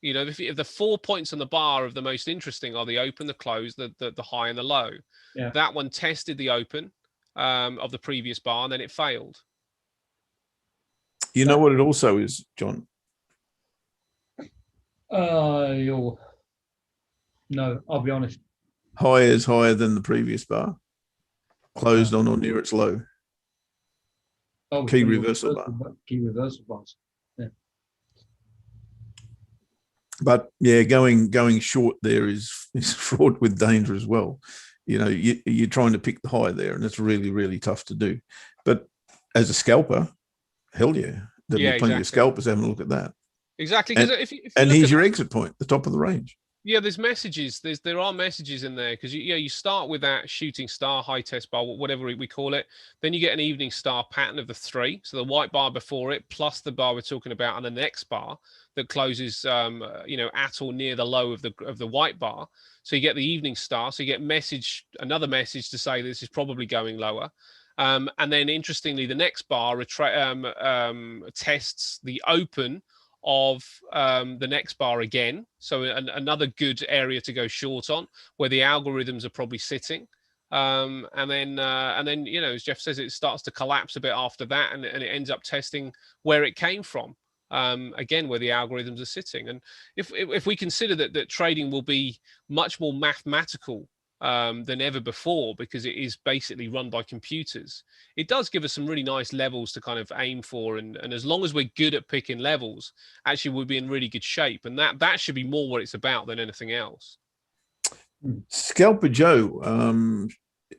You know, if the 4 points on the bar of the most interesting are the open, the close, the high, and the low. Yeah. That one tested the open of the previous bar, and then it failed. You know what it also is, John? No, I'll be honest. High is higher than the previous bar. Closed on or near its low. Oh, key reversal bar. Key reversal bars. Yeah. But yeah, going short there is fraught with danger as well. You know, you're trying to pick the high there, and it's really, really tough to do. But as a scalper, hell yeah, there'll be plenty of scalpers having a look at that. Exactly. And here's your exit point, the top of the range. Yeah, there's messages. There are messages in there, because you start with that shooting star, high test bar, whatever we call it. Then you get an evening star pattern of the 3, so the white bar before it plus the bar we're talking about, and the next bar that closes, at or near the low of the white bar. So you get the evening star. So you get another message to say this is probably going lower. And then interestingly, the next bar tests the open of the next bar again. So another good area to go short on, where the algorithms are probably sitting. And then as Jeff says, it starts to collapse a bit after that, and it ends up testing where it came from. Again, where the algorithms are sitting. And if we consider that trading will be much more mathematical than ever before, because it is basically run by computers, it does give us some really nice levels to kind of aim for. And as long as we're good at picking levels, actually we'll be in really good shape. And that should be more what it's about than anything else. Scalper Joe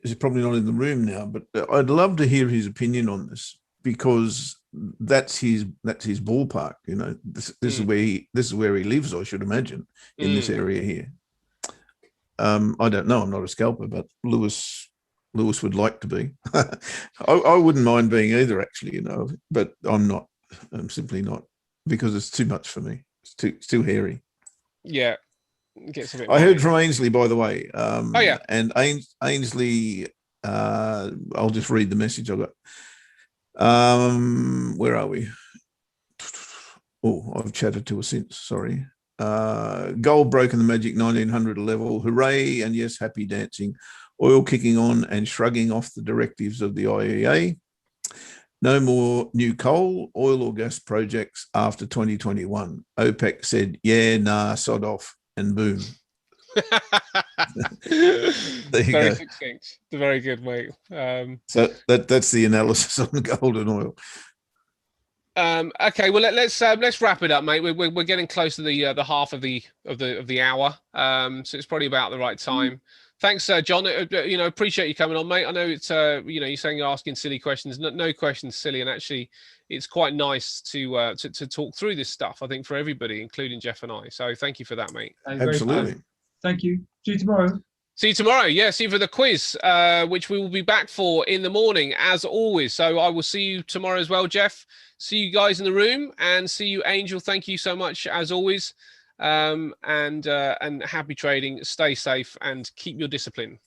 is probably not in the room now, but I'd love to hear his opinion on this, because that's his ballpark. This is where he lives, I should imagine, in this area here. I don't know. I'm not a scalper, but Lewis would like to be. I wouldn't mind being either, actually, but I'm not. I'm simply not, because it's too much for me. It's too hairy. Yeah. I heard from Ainsley, by the way. Oh yeah. And Ainsley, I'll just read the message I got. Where are we? Oh, I've chatted to her since. Sorry. Gold broken the magic 1900 level. Hooray! And yes, happy dancing. Oil kicking on and shrugging off the directives of the IEA. No more new coal, oil or gas projects after 2021. OPEC said, yeah, nah, sod off. And boom. There you go. Succinct. Very good, mate. So that's the analysis on gold and oil. Okay, well let's wrap it up, mate. We're getting close to the half of the hour. So it's probably about the right time. Thanks, John. Appreciate you coming on, mate. I know it's you're saying you're asking silly questions. No questions silly, and actually it's quite nice to talk through this stuff, I think, for everybody, including Jeff and I. So thank you for that, mate. Absolutely. Thank you. See you tomorrow. See you tomorrow. Yeah, see you for the quiz, which we will be back for in the morning, as always. So I will see you tomorrow as well, Jeff. See you guys in the room, and see you, Angel. Thank you so much, as always. And happy trading. Stay safe and keep your discipline.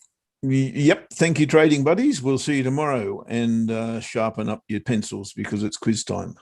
Yep. Thank you, trading buddies. We'll see you tomorrow, and sharpen up your pencils, because it's quiz time.